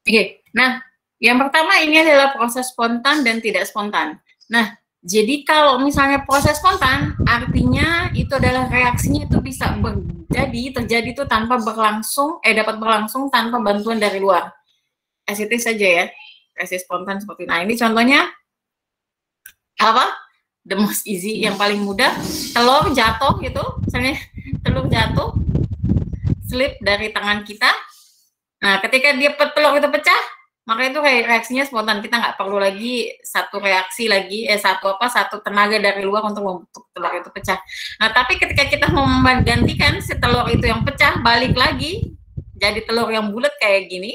Oke, nah yang pertama ini adalah proses spontan dan tidak spontan. Nah, jadi kalau misalnya proses spontan, artinya itu adalah reaksinya itu bisa terjadi itu tanpa dapat berlangsung tanpa bantuan dari luar. As it is saja ya, reaksi spontan seperti ini. Nah, ini contohnya apa? The most easy, yang paling mudah, telur jatuh gitu, misalnya telur jatuh, slip dari tangan kita. Nah, ketika telur itu pecah, maka itu reaksinya spontan. Kita nggak perlu lagi satu tenaga dari luar untuk membentuk telur itu pecah. Nah, tapi ketika kita mau menggantikan si telur itu yang pecah balik lagi jadi telur yang bulat kayak gini,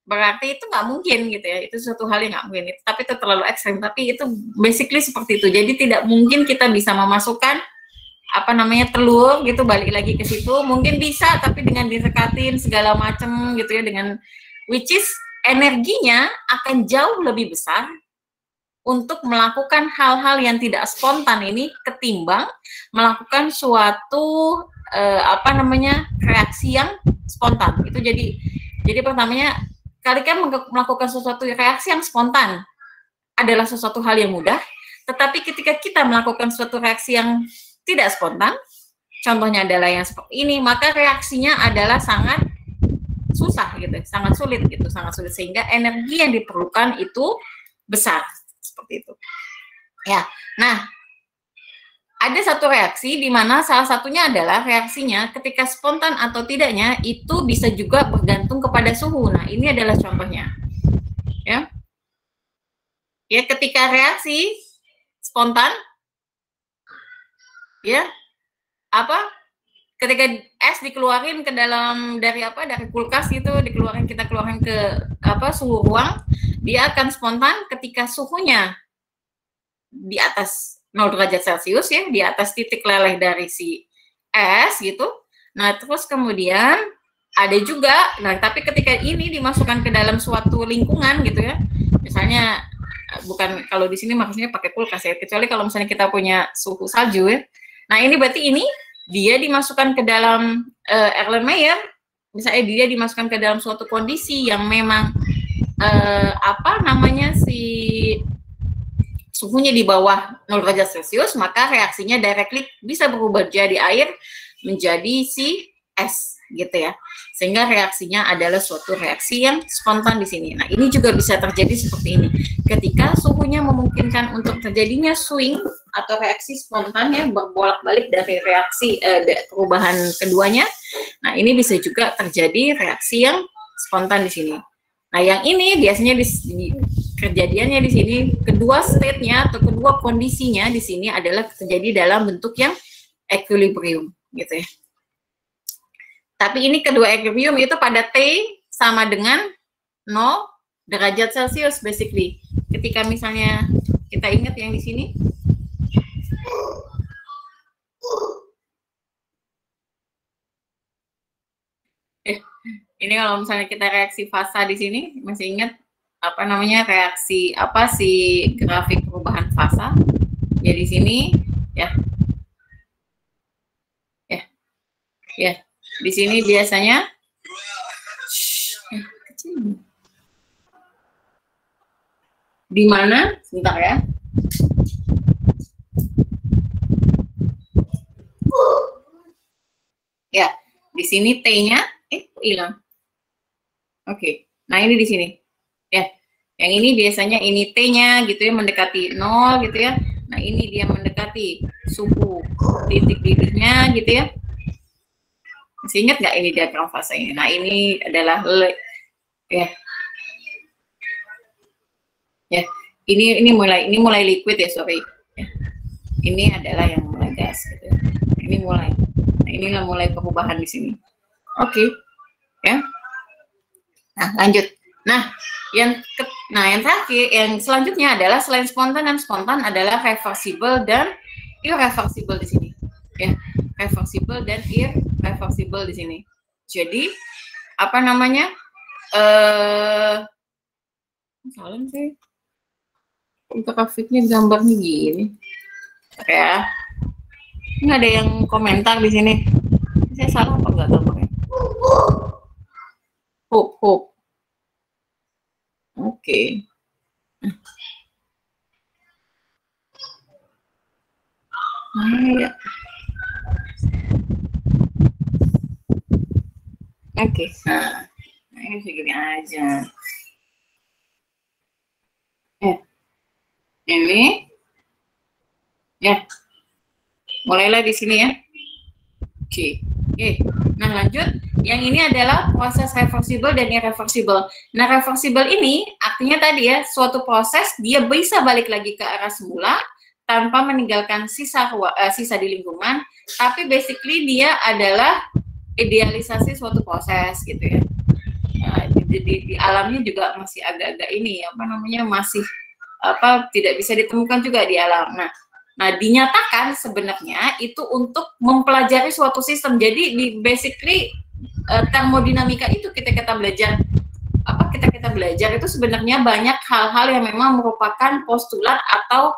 berarti itu nggak mungkin gitu ya. Itu suatu hal yang nggak mungkin. Tapi itu terlalu ekstrim. Tapi itu basically seperti itu. Jadi tidak mungkin kita bisa memasukkan telur gitu balik lagi ke situ. Mungkin bisa, tapi dengan disekatin segala macam gitu ya, dengan which is energinya akan jauh lebih besar untuk melakukan hal-hal yang tidak spontan ini ketimbang melakukan suatu reaksi yang spontan. Itu jadi pertamanya, kalian melakukan sesuatu reaksi yang spontan adalah sesuatu hal yang mudah, tetapi ketika kita melakukan suatu reaksi yang tidak spontan, contohnya adalah yang seperti ini, maka reaksinya adalah sangat susah gitu, sangat sulit sehingga energi yang diperlukan itu besar seperti itu. Ya, nah ada satu reaksi di mana salah satunya adalah reaksinya ketika spontan atau tidaknya itu bisa juga bergantung kepada suhu. Nah, ini adalah contohnya. Ya, ketika reaksi spontan, ya ketika es dikeluarin ke dalam dari kulkas gitu, kita keluarin ke suhu ruang, dia akan spontan ketika suhunya di atas 0 derajat Celcius ya, di atas titik leleh dari si es gitu. Nah, terus kemudian ada juga, tapi ketika ini dimasukkan ke dalam suatu lingkungan gitu ya, misalnya bukan, kalau di sini maksudnya pakai kulkas ya, kecuali kalau misalnya kita punya suhu salju ya. Nah, ini berarti ini dia dimasukkan ke dalam Erlenmeyer, misalnya dia dimasukkan ke dalam suatu kondisi yang memang si suhunya di bawah 0 derajat Celcius, maka reaksinya directly bisa berubah jadi air menjadi si es gitu ya. Sehingga reaksinya adalah suatu reaksi yang spontan di sini. Nah, ini juga bisa terjadi seperti ini. Ketika suhunya memungkinkan untuk terjadinya swing atau reaksi spontan yang berbolak-balik dari reaksi perubahan keduanya. Nah, ini bisa juga terjadi reaksi yang spontan di sini. Nah, yang ini biasanya kejadiannya di sini, kedua state-nya atau kedua kondisinya di sini adalah terjadi dalam bentuk yang equilibrium gitu ya. Tapi ini kedua equilibrium itu pada T sama dengan 0 derajat Celcius basically. Ketika misalnya kita ingat yang di sini, ini kalau misalnya kita reaksi fasa di sini, masih ingat reaksi si grafik perubahan fasa? Ya di sini ya di sini biasanya di mana, sebentar ya. Ya, di sini T-nya hilang. Oke. Nah, ini di sini. Ya. Yang ini biasanya ini T-nya gitu ya, mendekati 0 gitu ya. Nah, ini dia mendekati suhu titik didihnya gitu ya. Masih ingat nggak ini diagram fase ini? Nah, ini adalah ini mulai liquid ya, sorry. Ya. Ini adalah yang mulai gas gitu ya. Ini mulai. Nah, inilah mulai perubahan di sini. Oke. Ya. Nah, lanjut. Nah, yang terakhir, yang selanjutnya adalah selain spontan dan spontan adalah reversible dan irreversible di sini. Ya, reversible dan irreversible di sini. Jadi, salah sih. Grafiknya gambarnya gini. Ya. Ini ada yang komentar di sini. Saya salah apa enggak gambarnya? Hope. Oke. Ya. Oke. Nah, ini segini aja. Ini ya. Mulailah di sini ya. Oke. Nah, lanjut. Yang ini adalah proses reversible dan irreversible. Nah, reversible ini artinya tadi ya, suatu proses dia bisa balik lagi ke arah semula tanpa meninggalkan sisa di lingkungan, tapi basically dia adalah idealisasi suatu proses gitu ya. Nah, di alamnya juga masih agak-agak ini apa namanya, masih tidak bisa ditemukan juga di alam. Nah, dinyatakan sebenarnya itu untuk mempelajari suatu sistem. Jadi di basically termodinamika itu kita belajar kita belajar itu sebenarnya banyak hal-hal yang memang merupakan postulat atau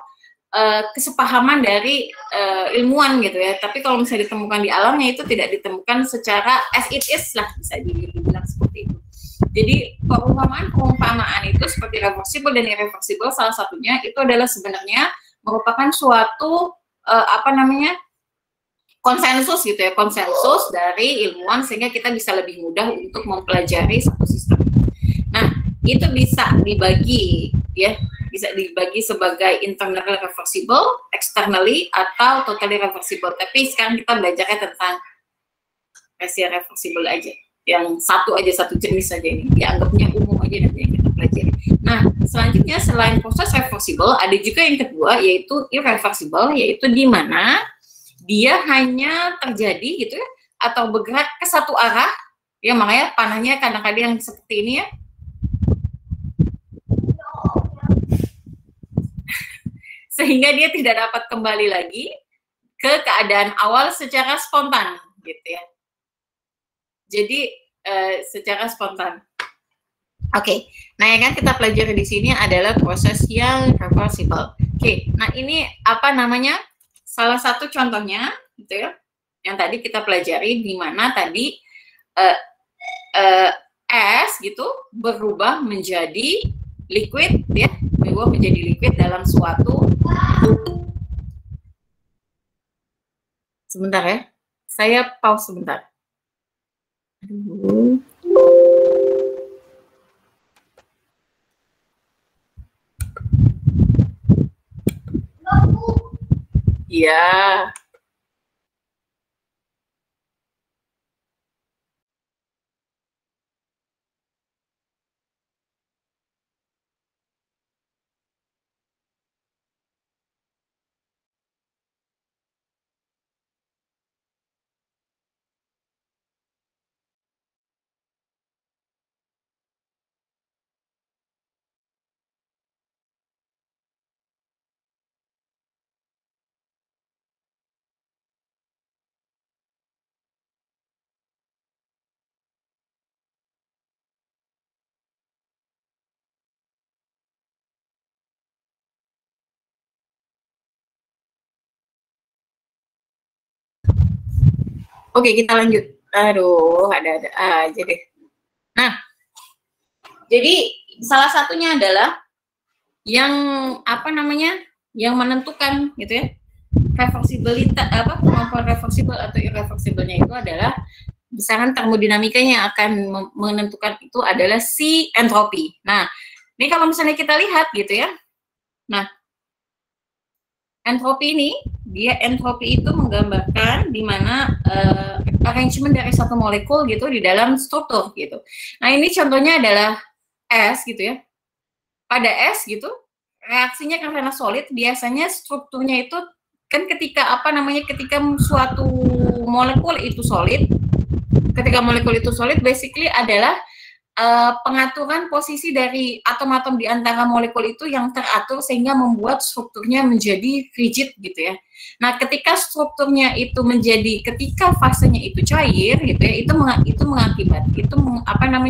kesepahaman dari ilmuwan gitu ya. Tapi kalau misalnya ditemukan di alamnya itu tidak ditemukan secara as it is lah, bisa dibilang seperti itu. Jadi perumpamaan itu seperti reversible dan irreversible, salah satunya itu adalah sebenarnya merupakan suatu konsensus gitu ya, konsensus dari ilmuwan sehingga kita bisa lebih mudah untuk mempelajari satu sistem. Nah, itu bisa dibagi ya, bisa dibagi sebagai internally reversible, externally, atau totally reversible. Tapi sekarang kita belajarnya tentang versi reversible aja, yang satu jenis saja, ini dianggapnya umum aja nanti yang kita pelajari. Nah, selanjutnya selain proses reversible ada juga yang kedua yaitu irreversible, yaitu di mana dia hanya terjadi gitu ya atau bergerak ke satu arah ya, makanya panahnya kadang-kadang yang seperti ini ya. Sehingga dia tidak dapat kembali lagi ke keadaan awal secara spontan gitu ya. Jadi secara spontan. Oke, nah yang kan kita pelajari di sini adalah proses yang reversible. Oke, nah ini apa namanya? Salah satu contohnya gitu ya, yang tadi kita pelajari di mana tadi es gitu berubah menjadi liquid ya, berubah menjadi liquid dalam suatu. Sebentar ya, saya pause sebentar. Iya. Oke, kita lanjut. Aduh, ada aja deh. Nah, jadi salah satunya adalah yang apa namanya, yang menentukan gitu ya, reversibilitas kemampuan reversible atau irreversible-nya itu adalah besaran termodinamikanya yang akan menentukan itu adalah si entropi. Nah, ini kalau misalnya kita lihat gitu ya. Nah, entropi ini, entropi itu menggambarkan di mana arrangement dari satu molekul gitu di dalam struktur gitu. Nah, ini contohnya adalah es gitu ya. Pada es gitu, reaksinya karena solid, biasanya strukturnya itu kan ketika ketika suatu molekul itu solid, basically adalah pengaturan posisi dari atom-atom di antara molekul itu yang teratur sehingga membuat strukturnya menjadi rigid gitu ya. Nah, ketika strukturnya itu ketika fasenya itu cair gitu ya, itu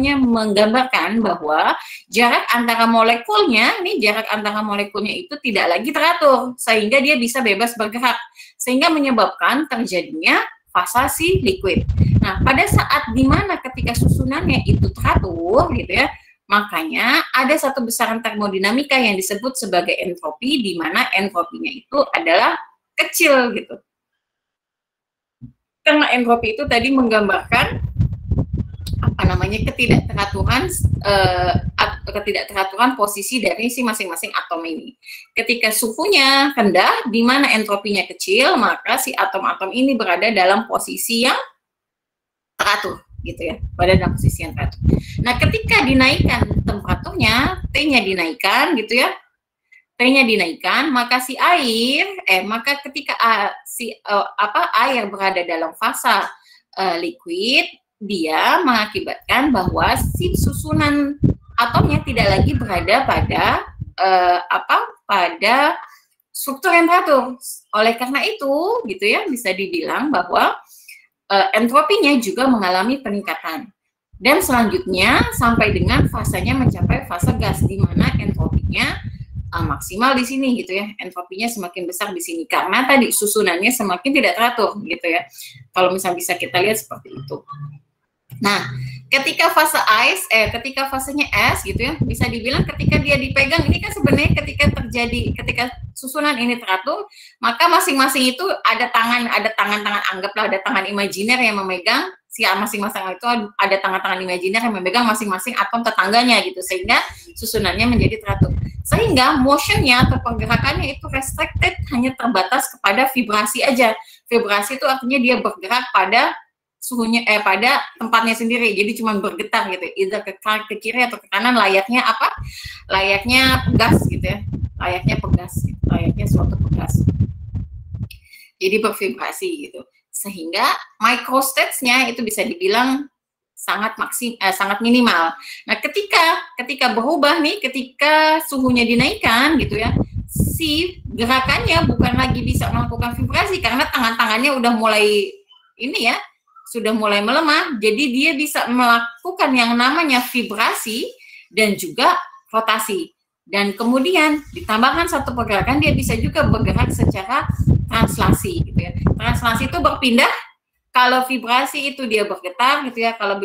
menggambarkan bahwa jarak antara molekulnya itu tidak lagi teratur sehingga dia bisa bebas bergerak, sehingga menyebabkan terjadinya fasa si liquid. Nah, pada saat dimana ketika susunannya itu teratur gitu ya, makanya ada satu besaran termodinamika yang disebut sebagai entropi, di mana entropinya itu adalah kecil gitu. Karena entropi itu tadi menggambarkan ketidakteraturan posisi dari si masing-masing atom ini. Ketika suhunya rendah, di mana entropinya kecil, maka si atom-atom ini berada dalam posisi yang teratur, gitu ya, pada dalam posisi yang teratur. Nah, ketika dinaikkan temperaturnya, T-nya dinaikkan, gitu ya, T-nya dinaikkan, maka si air, maka ketika air berada dalam fasa liquid, dia mengakibatkan bahwa si susunan atomnya tidak lagi berada pada pada struktur yang teratur. Oleh karena itu, gitu ya, bisa dibilang bahwa entropinya juga mengalami peningkatan. Dan selanjutnya sampai dengan fasanya mencapai fase gas, di mana entropinya maksimal di sini, gitu ya. Entropinya semakin besar di sini karena tadi susunannya semakin tidak teratur, gitu ya. Kalau misalnya bisa kita lihat seperti itu. Nah, ketika fase ice, ketika fasenya es, gitu ya, bisa dibilang ketika dia dipegang, ini kan sebenarnya ketika susunan ini teratur, maka masing-masing itu ada tangan-tangan, anggaplah ada tangan imajiner yang memegang, si masing-masing itu ada tangan-tangan imajiner yang memegang masing-masing atom tetangganya, gitu, sehingga susunannya menjadi teratur. Sehingga motionnya atau pergerakannya itu restricted, hanya terbatas kepada vibrasi aja. Vibrasi itu artinya dia bergerak pada suhunya pada tempatnya sendiri, jadi cuma bergetar gitu, either ke kiri atau ke kanan, layaknya apa? Layaknya gas gitu ya, layaknya pegas, gitu. Layaknya suatu pegas. Jadi bervibrasi gitu, sehingga microstates-nya itu bisa dibilang sangat minimal. Nah, ketika berubah nih, ketika suhunya dinaikkan gitu ya, si gerakannya bukan lagi bisa melakukan vibrasi karena tangan-tangannya udah mulai ini ya, sudah mulai melemah, jadi dia bisa melakukan yang namanya vibrasi dan juga rotasi. Dan kemudian ditambahkan satu pergerakan, dia bisa juga bergerak secara translasi, gitu ya. Translasi itu berpindah, kalau vibrasi itu dia bergetar, gitu ya. Kalau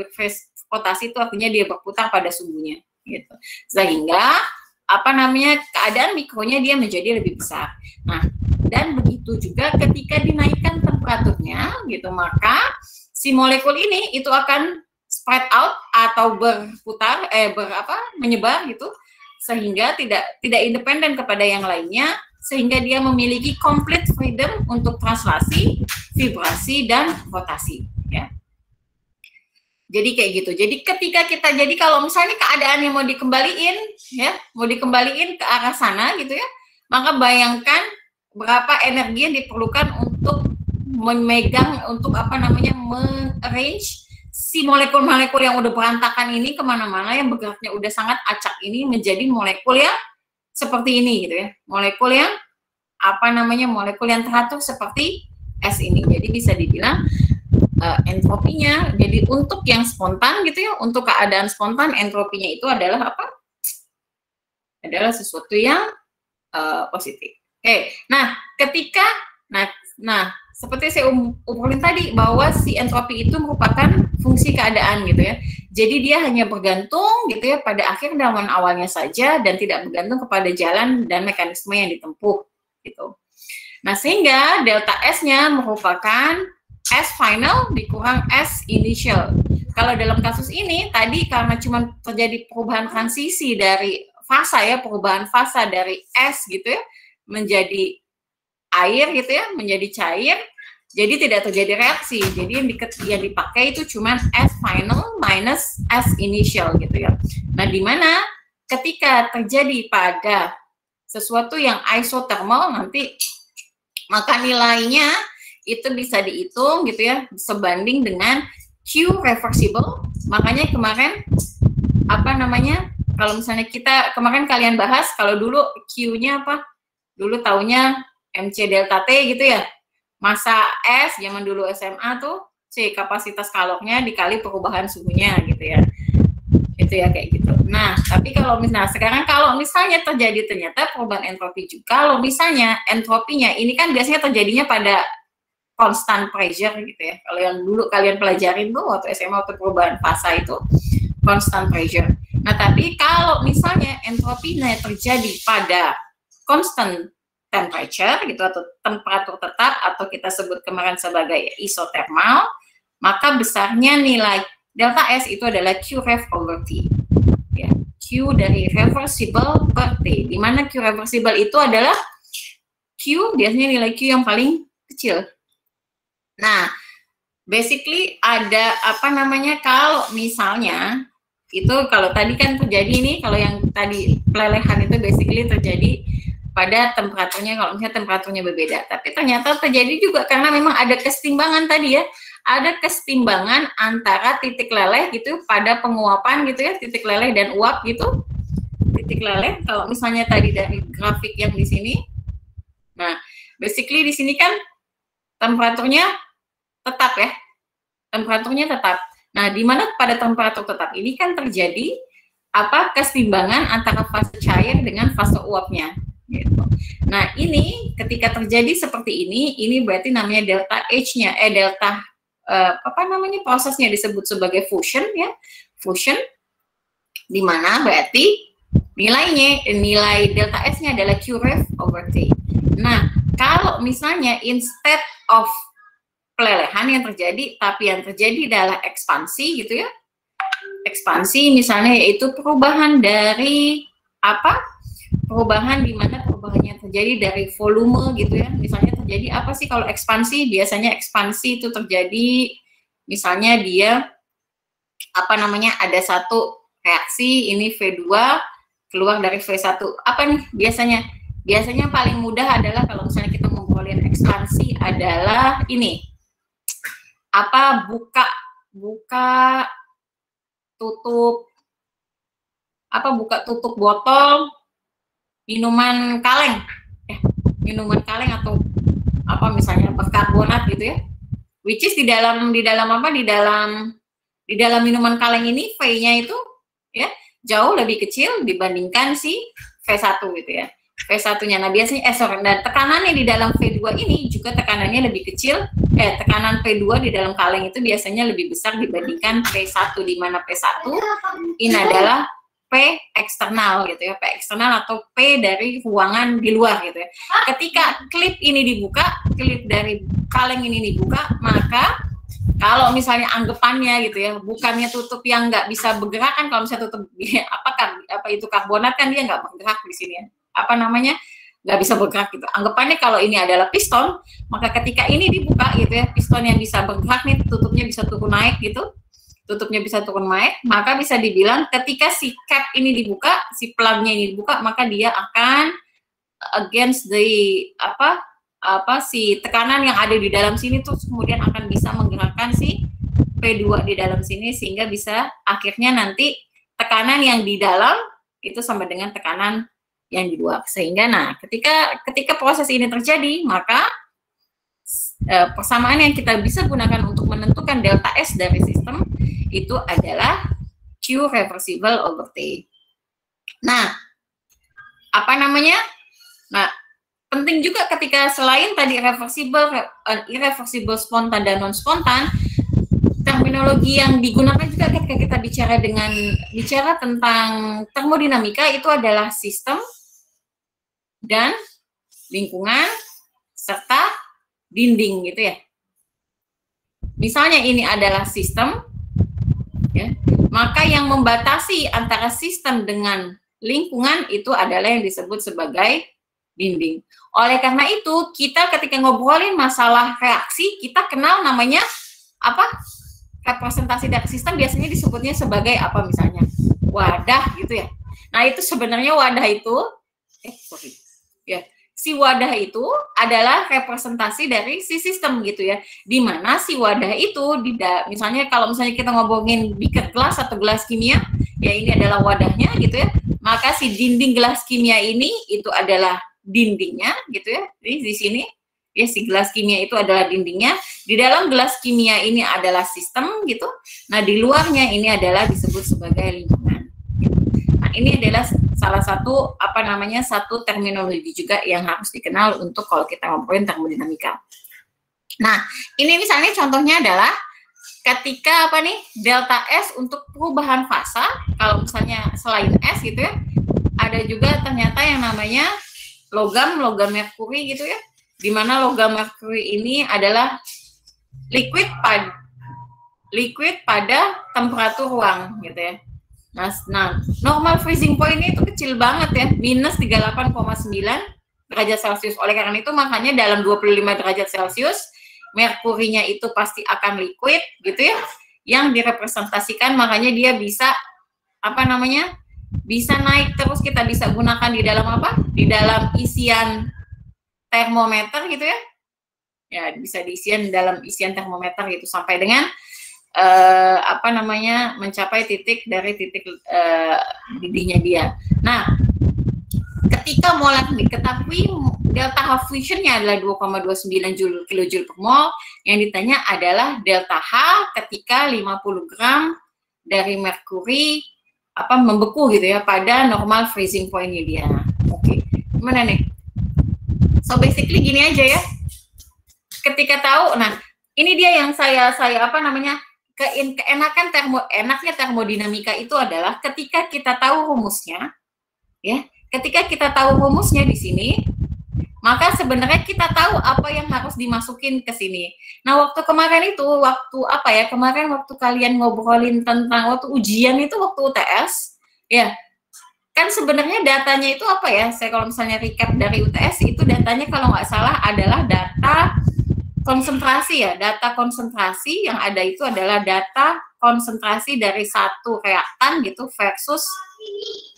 rotasi itu artinya dia berputar pada suhunya, gitu. Sehingga keadaan mikronya dia menjadi lebih besar. Nah, dan begitu juga ketika dinaikkan temperaturnya, gitu, maka si molekul ini itu akan spread out atau berputar, menyebar gitu, sehingga tidak independen kepada yang lainnya, sehingga dia memiliki complete freedom untuk translasi, vibrasi, dan rotasi. Ya. Jadi kayak gitu. Jadi kalau misalnya keadaannya mau dikembaliin, ya, mau dikembaliin ke arah sana gitu ya, maka bayangkan berapa energi yang diperlukan untuk memegang, untuk arrange si molekul-molekul yang udah berantakan ini kemana-mana, yang bergeraknya udah sangat acak ini menjadi molekul yang seperti ini gitu ya, molekul yang molekul yang teratur seperti es ini. Jadi bisa dibilang entropinya, jadi untuk yang spontan gitu ya, untuk keadaan spontan, entropinya itu adalah apa? Adalah sesuatu yang positif. Oke, nah ketika seperti saya umpulin tadi, bahwa si entropi itu merupakan fungsi keadaan gitu ya. Jadi dia hanya bergantung gitu ya pada akhir zaman awalnya saja, dan tidak bergantung kepada jalan dan mekanisme yang ditempuh gitu. Nah, sehingga delta S-nya merupakan S final dikurang S initial. Kalau dalam kasus ini tadi karena cuma terjadi perubahan transisi dari fasa ya, perubahan fasa dari S gitu ya menjadi air gitu ya, menjadi cair, jadi tidak terjadi reaksi. Jadi yang dipakai itu cuma S final minus S initial gitu ya. Nah, di mana ketika terjadi pada sesuatu yang isothermal nanti, maka nilainya itu bisa dihitung gitu ya, sebanding dengan Q reversible. Makanya kemarin kalau misalnya kita kemarin kalian bahas, kalau dulu Q-nya apa? Dulu taunya MC delta T gitu ya. Masa S zaman dulu SMA tuh si kapasitas kalornya dikali perubahan suhunya gitu ya. Itu ya kayak gitu. Nah, tapi kalau misalnya sekarang kalau misalnya terjadi ternyata perubahan entropi juga, kalau misalnya entropinya ini kan biasanya terjadinya pada constant pressure gitu ya. Kalau yang dulu kalian pelajarin tuh waktu SMA waktu perubahan fasa itu constant pressure. Nah, tapi kalau misalnya entropinya terjadi pada constant temperature gitu atau temperatur tetap atau kita sebut kemarin sebagai isothermal, maka besarnya nilai delta S itu adalah Qref over T. Ya, Q dari reversible per T. Di mana Q reversible itu adalah Q biasanya nilai Q yang paling kecil. Nah, basically ada apa namanya kalau misalnya itu kalau tadi kan terjadi nih, kalau yang tadi pelelehan itu basically terjadi pada temperaturnya, kalau misalnya temperaturnya berbeda. Tapi ternyata terjadi juga karena memang ada kesetimbangan tadi ya, ada kesetimbangan antara titik leleh gitu pada penguapan gitu ya, titik leleh dan uap gitu. Titik leleh, kalau misalnya tadi dari grafik yang di sini, nah basically di sini kan temperaturnya tetap ya, temperaturnya tetap. Nah, di mana pada temperatur tetap ini kan terjadi apa kesetimbangan antara fase cair dengan fase uapnya. Gitu. Nah, ini ketika terjadi seperti ini berarti namanya delta H-nya, delta apa namanya prosesnya disebut sebagai fusion ya, fusion. Di mana berarti nilai delta S-nya adalah Qref over T. Nah, kalau misalnya instead of pelelehan yang terjadi, tapi yang terjadi adalah ekspansi gitu ya. Ekspansi misalnya yaitu perubahan dari apa? Perubahan di mana perubahannya terjadi dari volume gitu ya. Misalnya terjadi apa sih kalau ekspansi? Biasanya ekspansi itu terjadi misalnya dia apa namanya ada satu reaksi ini V2 keluar dari V1. Apa nih biasanya? Biasanya paling mudah adalah kalau misalnya kita ngobrolin ekspansi adalah ini. Apa buka tutup botol minuman kaleng ya, minuman kaleng atau apa misalnya berkarbonat gitu ya, which is di dalam minuman kaleng ini V-nya itu ya jauh lebih kecil dibandingkan si V1 gitu ya. V1-nya, nah biasanya dan tekanannya di dalam V2 ini juga tekanannya lebih kecil, tekanan V2 di dalam kaleng itu biasanya lebih besar dibandingkan P1, di mana P1 ini adalah P eksternal gitu ya, P eksternal atau P dari ruangan di luar gitu ya. Ketika klip ini dibuka, klip dari kaleng ini dibuka, maka kalau misalnya anggapannya gitu ya, bukannya tutup yang nggak bisa bergerak kan, kalau misalnya tutup apa itu karbonat kan dia nggak bergerak di sini ya. Apa namanya nggak bisa bergerak gitu. Anggapannya kalau ini adalah piston, maka ketika ini dibuka gitu ya, piston yang bisa bergerak nih, tutupnya bisa turun naik gitu, tutupnya bisa turun naik, maka bisa dibilang ketika si cap ini dibuka, si plugnya ini dibuka, maka dia akan against the si tekanan yang ada di dalam sini tuh kemudian akan bisa menggerakkan si P2 di dalam sini sehingga bisa akhirnya nanti tekanan yang di dalam itu sama dengan tekanan yang di luar, sehingga nah ketika proses ini terjadi maka persamaan yang kita bisa gunakan untuk menentukan delta S dari sistem itu adalah Q reversible over T. Nah, apa namanya? Nah, penting juga ketika selain tadi reversible, irreversible, spontan dan non spontan, terminologi yang digunakan juga ketika kita bicara tentang termodinamika itu adalah sistem dan lingkungan serta dinding gitu ya. Misalnya ini adalah sistem ya, maka yang membatasi antara sistem dengan lingkungan itu adalah yang disebut sebagai dinding. Oleh karena itu, kita ketika ngobrolin masalah reaksi, kita kenal namanya apa? Representasi dari sistem biasanya disebutnya sebagai apa misalnya? Wadah gitu ya. Nah, itu sebenarnya wadah itu ya, si wadah itu adalah representasi dari si sistem gitu ya. Di mana si wadah itu misalnya kalau misalnya kita ngomongin beaker gelas atau gelas kimia, ya ini adalah wadahnya gitu ya. Maka si dinding gelas kimia ini itu adalah dindingnya gitu ya. Jadi di sini ya si gelas kimia itu adalah dindingnya. Di dalam gelas kimia ini adalah sistem gitu. Nah, di luarnya ini adalah disebut sebagai lingkungan. Gitu. Nah, ini adalah salah satu satu terminologi juga yang harus dikenal untuk kalau kita ngomongin termodinamika. Nah, ini misalnya contohnya adalah ketika apa nih, delta S untuk perubahan fasa, kalau misalnya selain S gitu ya, ada juga ternyata yang namanya logam merkuri gitu ya, dimana logam merkuri ini adalah liquid pada temperatur ruang gitu ya. Nah, normal freezing point itu kecil banget ya, minus 38,9 derajat Celcius. Oleh karena itu makanya dalam 25 derajat Celcius merkurinya itu pasti akan liquid gitu ya, yang direpresentasikan, makanya dia bisa apa namanya, bisa naik terus, kita bisa gunakan di dalam apa, di dalam isian termometer gitu ya, ya bisa diisian dalam isian termometer gitu sampai dengan apa namanya, mencapai titik dari titik didihnya dia. Nah, ketika molar diketahui delta H fusionnya adalah 2,29 kilojoule per mol, yang ditanya adalah delta H ketika 50 gram dari merkuri apa membeku gitu ya pada normal freezing point-nya dia. Oke, gimana nih? So basically gini aja ya. Ketika tahu, nah ini dia yang saya apa namanya, enaknya termodinamika itu adalah ketika kita tahu rumusnya, ya. Ketika kita tahu rumusnya di sini, maka sebenarnya kita tahu apa yang harus dimasukin ke sini. Nah, waktu kemarin itu, kemarin waktu kalian ngobrolin tentang waktu ujian itu, waktu UTS, ya, kan sebenarnya datanya itu apa ya? Saya kalau misalnya recap dari UTS itu datanya kalau nggak salah adalah data konsentrasi ya. Data konsentrasi yang ada itu adalah data konsentrasi dari satu reaktan gitu versus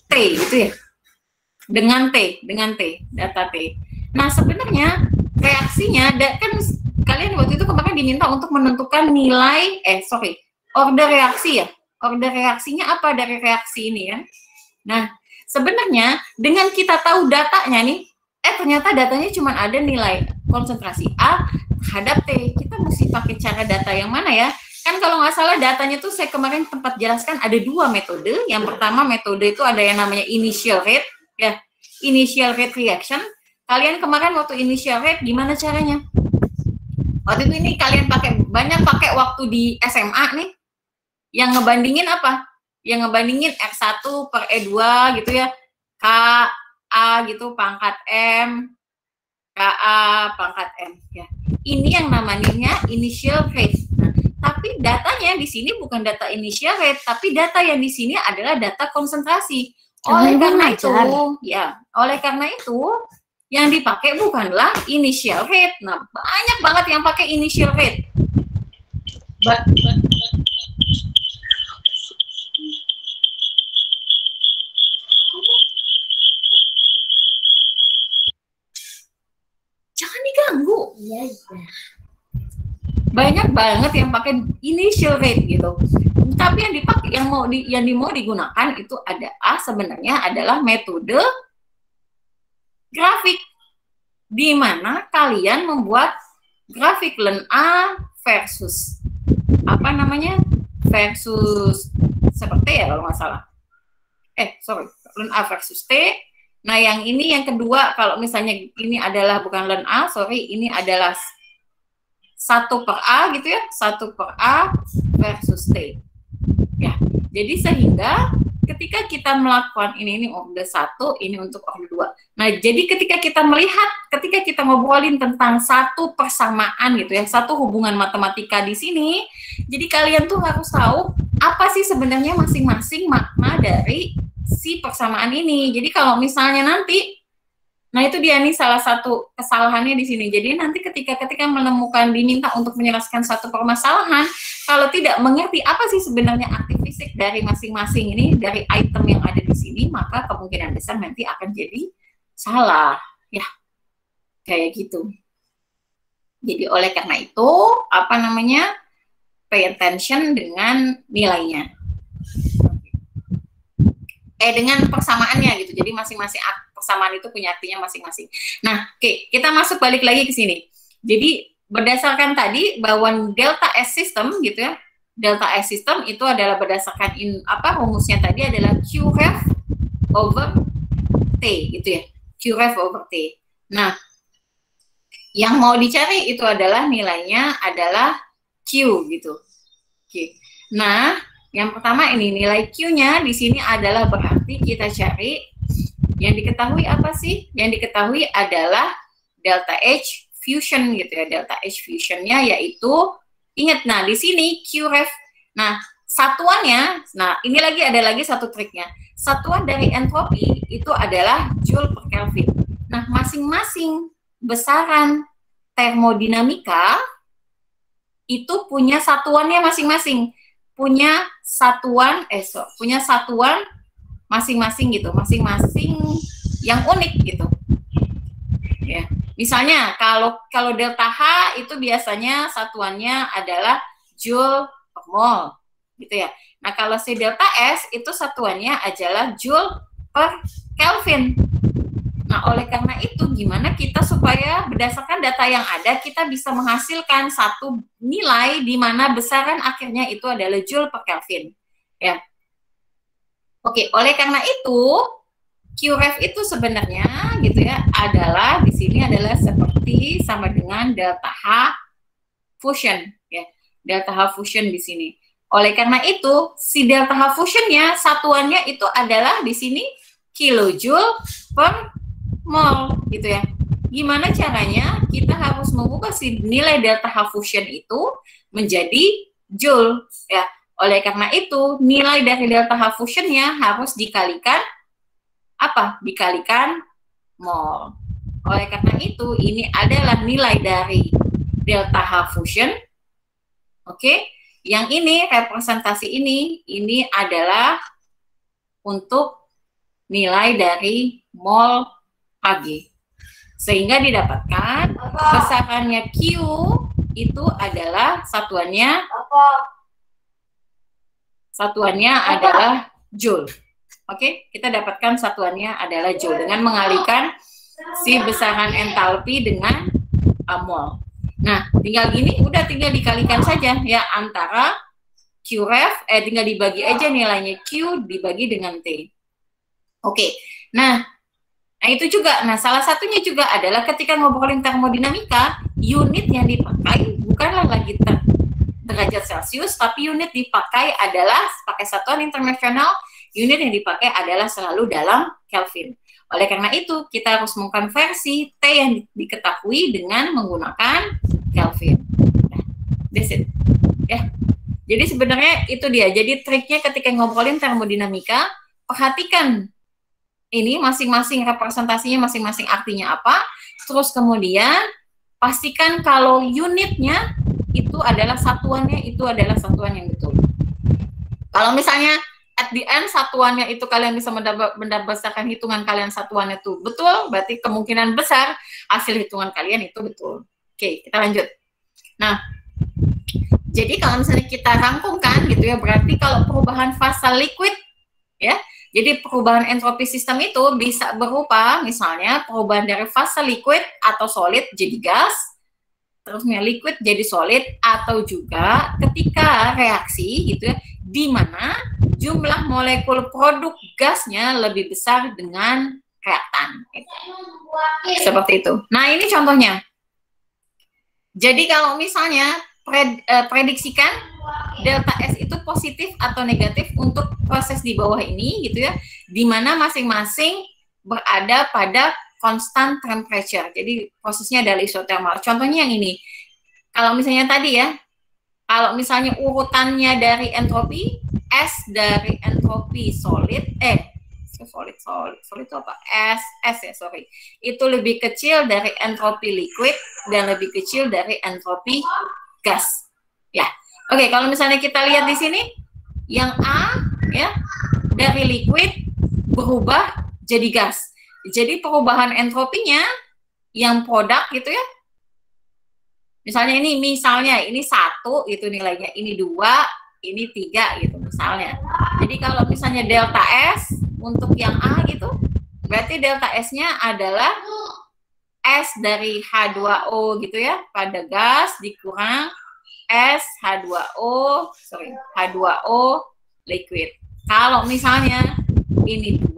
T gitu ya. Dengan T, data T. Nah, sebenarnya reaksinya, kan kalian waktu itu kemarin diminta untuk menentukan nilai, order reaksi ya. Order reaksinya apa dari reaksi ini ya. Nah, sebenarnya dengan kita tahu datanya nih, ternyata datanya cuma ada nilai konsentrasi A terhadap T. Kita mesti pakai cara data yang mana ya? Kan kalau nggak salah datanya tuh saya kemarin tempat jelaskan ada dua metode. Yang pertama metode itu ada yang namanya initial rate, ya, initial rate reaction. Kalian kemarin waktu initial rate gimana caranya? Waktu itu ini kalian banyak pakai waktu di SMA nih. Yang ngebandingin apa? Yang ngebandingin R1 per E2 gitu ya. KA gitu pangkat M, KA pangkat M ya. Ini yang namanya initial rate. Nah, tapi datanya di sini bukan data initial rate, tapi data yang di sini adalah data konsentrasi. Oleh karena itu yang dipakai bukanlah initial rate. Nah, banyak banget yang pakai initial rate. Jangan diganggu. Iya. Banyak banget yang pakai initial rate gitu. Tapi yang dipakai, yang mau digunakan itu sebenarnya adalah metode grafik, di mana kalian membuat grafik len A versus versus seperti ya kalau nggak salah. Len A versus T. Nah, yang ini yang kedua, kalau misalnya ini adalah bukan len A, ini adalah 1 per A gitu ya, 1 per A versus T. Ya, jadi sehingga ketika kita melakukan ini order 1, ini untuk order 2. Nah, jadi ketika kita ngobrolin tentang satu persamaan gitu ya, satu hubungan matematika di sini, jadi kalian tuh harus tahu apa sih sebenarnya masing-masing makna dari si persamaan ini. Jadi kalau misalnya nanti, nah itu dia nih salah satu kesalahannya di sini. Jadi nanti ketika diminta untuk menjelaskan satu permasalahan, kalau tidak mengerti apa sih sebenarnya arti fisik dari masing-masing ini, dari item yang ada di sini, maka kemungkinan besar nanti akan jadi salah. Ya, kayak gitu. Jadi oleh karena itu, pay attention dengan nilainya. Dengan persamaannya gitu. Jadi masing-masing persamaan itu punya artinya masing-masing. Nah, kita balik lagi ke sini. Jadi berdasarkan tadi bahwa delta S system gitu ya. Delta S system itu adalah berdasarkan rumusnya tadi adalah Q-ref over T gitu ya. Q-ref over T. Nah, Yang mau dicari itu adalah nilainya adalah Q gitu. Oke. Nah, yang pertama ini nilai Q-nya di sini adalah berarti kita cari yang diketahui apa sih? Yang diketahui adalah delta H fusion gitu ya. Delta H fusionnya yaitu ingat, nah di sini Qref. Nah, satuannya, nah ini ada lagi satu triknya. Satuan dari entropi itu adalah Joule per Kelvin. Nah, masing-masing besaran termodinamika itu punya satuannya masing-masing. Punya satuan masing-masing gitu, masing-masing yang unik gitu. Ya. Misalnya kalau delta H itu biasanya satuannya adalah Joule per mol gitu ya. Nah, kalau si delta S itu satuannya adalah Joule per Kelvin. Nah, oleh karena itu gimana kita supaya berdasarkan data yang ada kita bisa menghasilkan satu nilai di mana besaran akhirnya itu adalah Joule per Kelvin. Ya. Oke, oleh karena itu Qref itu sebenarnya gitu ya adalah di sini adalah seperti sama dengan delta H fusion ya. Delta H fusion di sini. Oleh karena itu si delta H fusionnya satuannya itu adalah di sini kilojoule per mol gitu ya. Gimana caranya? Kita harus mengubah si nilai delta H fusion itu menjadi joule ya. Oleh karena itu nilai dari delta H fusionnya harus dikalikan apa? Dikalikan mol. Oleh karena itu, ini adalah nilai dari delta H fusion. Oke, yang ini representasi ini adalah untuk nilai dari mol Ag. Sehingga didapatkan besarannya Q itu adalah satuannya adalah joule. Oke, kita dapatkan satuannya adalah joule dengan mengalihkan si besaran entalpi dengan mol. Nah, tinggal dikalikan saja ya antara Qref, tinggal dibagi aja nilainya Q dibagi dengan T. Oke, nah itu juga, nah salah satunya juga adalah ketika ngobrolin termodinamika, unit yang dipakai bukanlah lagi derajat Celcius, tapi unit dipakai adalah pakai satuan internasional. Unit yang dipakai adalah selalu dalam Kelvin. Oleh karena itu, kita harus mengkonversi T yang diketahui dengan menggunakan Kelvin. Nah, that's it. Ya. Jadi sebenarnya itu dia. Jadi triknya ketika ngobrolin termodinamika, perhatikan ini masing-masing representasinya, masing-masing artinya apa. Terus kemudian pastikan kalau unitnya itu adalah satuan yang betul. Kalau misalnya at the end satuannya itu kalian bisa mendapatkan hitungan kalian satuannya itu betul, berarti kemungkinan besar hasil hitungan kalian itu betul. Oke, kita lanjut. Nah, jadi kalau misalnya kita rangkumkan gitu ya, berarti kalau perubahan fase liquid ya, jadi perubahan entropi sistem itu bisa berupa misalnya perubahan dari fase liquid atau solid jadi gas, terusnya liquid jadi solid, atau juga ketika reaksi gitu ya, di mana jumlah molekul produk gasnya lebih besar dengan reaktan. Seperti itu. Nah, ini contohnya. Jadi kalau misalnya prediksikan delta S itu positif atau negatif untuk proses di bawah ini gitu ya, di mana masing-masing berada pada constant temperature. Jadi prosesnya adalah isothermal. Contohnya yang ini. Kalau misalnya tadi ya, kalau misalnya urutannya dari entropi, S dari entropi solid itu apa? S ya, sorry. Itu lebih kecil dari entropi liquid dan lebih kecil dari entropi gas. Ya. Oke, kalau misalnya kita lihat di sini yang A ya, dari liquid berubah jadi gas. Jadi perubahan entropinya yang produk gitu ya. Misalnya ini 1 itu nilainya, ini 2, ini 3 gitu misalnya. Jadi kalau misalnya delta S untuk yang A gitu, berarti delta S-nya adalah S dari H2O gitu ya, pada gas dikurang S H2O liquid. Kalau misalnya ini 2,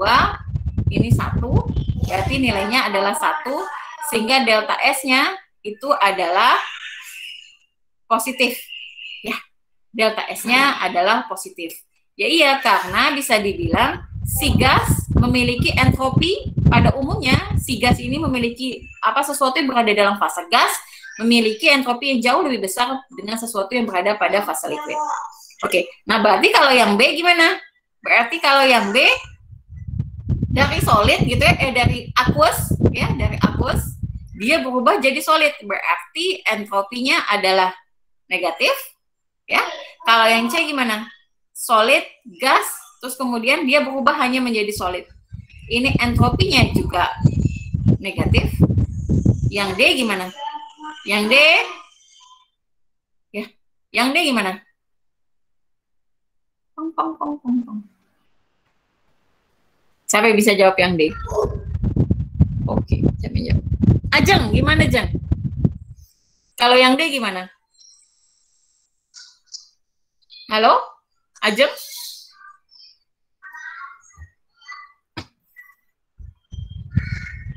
ini 1, berarti nilainya adalah 1, sehingga delta S-nya itu adalah positif. Ya, delta S-nya adalah positif. Ya iya, karena bisa dibilang si gas memiliki entropi, pada umumnya si gas ini memiliki sesuatu yang berada dalam fase gas memiliki entropi yang jauh lebih besar dengan sesuatu yang berada pada fase liquid. Oke, nah berarti kalau yang B gimana? Berarti kalau yang B dari solid gitu ya, dari aqueous ya, dari aqueous dia berubah jadi solid, berarti entropinya adalah negatif ya. Kalau yang C gimana? Solid, gas, terus kemudian dia berubah hanya menjadi solid. Ini entropinya juga negatif. Yang D gimana? Yang D ya, yang D gimana? Siapa yang bisa jawab yang D? Oke, siapa yang jawab? Ajeng, gimana Jeng? Kalau yang D gimana? Halo? Ajeng?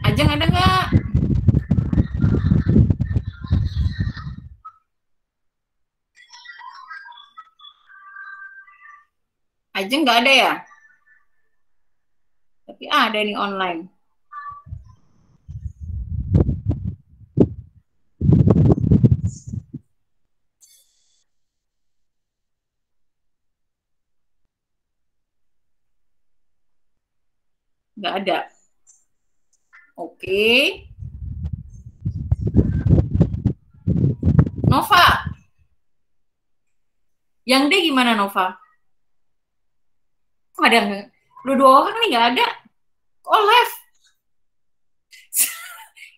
Ajeng ada nggak? Ajeng nggak ada ya? Tapi ada nih online. Nggak ada. Oke. Nova. Yang D gimana Nova? Kok ada nggak? Lu dua orang nih nggak ada. Oh left.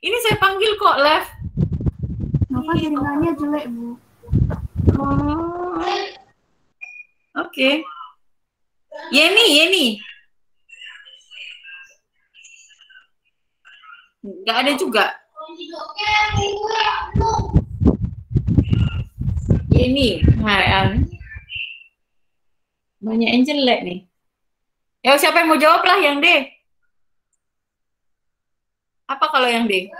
Ini saya panggil kok left. Nova jaringannya jelek Bu. Oh. Oke. Yeni. Nggak ada juga. Yeni. Banyak yang jelek nih. Ya siapa yang mau jawab lah yang D? Apa kalau yang D?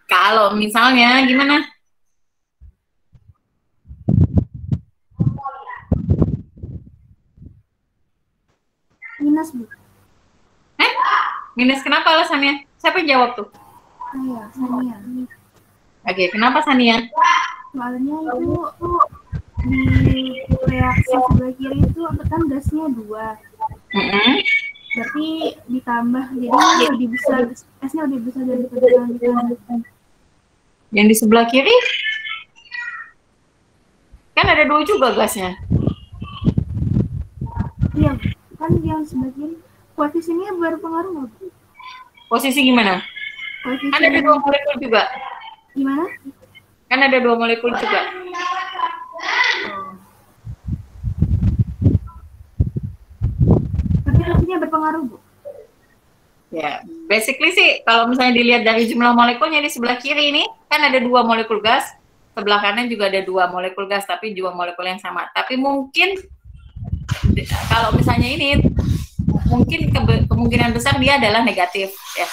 Kalau misalnya gimana? Minus Bu. Minus kenapa alasannya? Siapa yang jawab tuh? Saya, Sania. Oke, kenapa Sania? Soalnya itu di reaksi sebelah kiri itu kan gasnya 2. Berarti ditambah, jadi lebih besar, S-nya lebih besar daripada yang di kanan. Yang di sebelah kiri? Kan ada 2 juga gasnya. Iya, kan yang sebelah kiri. Koefisiennya berpengaruh nggak Bu? Posisi gimana? Koefisien Kan ada 2 molekul juga. gimana? Kan ada 2 molekul juga. Tapi artinya berpengaruh Bu? Ya, basically sih kalau misalnya dilihat dari jumlah molekulnya di sebelah kiri ini kan ada 2 molekul gas, sebelah kanan juga ada 2 molekul gas tapi 2 molekul yang sama. Tapi mungkin kalau misalnya ini mungkin kemungkinan besar dia adalah negatif ya.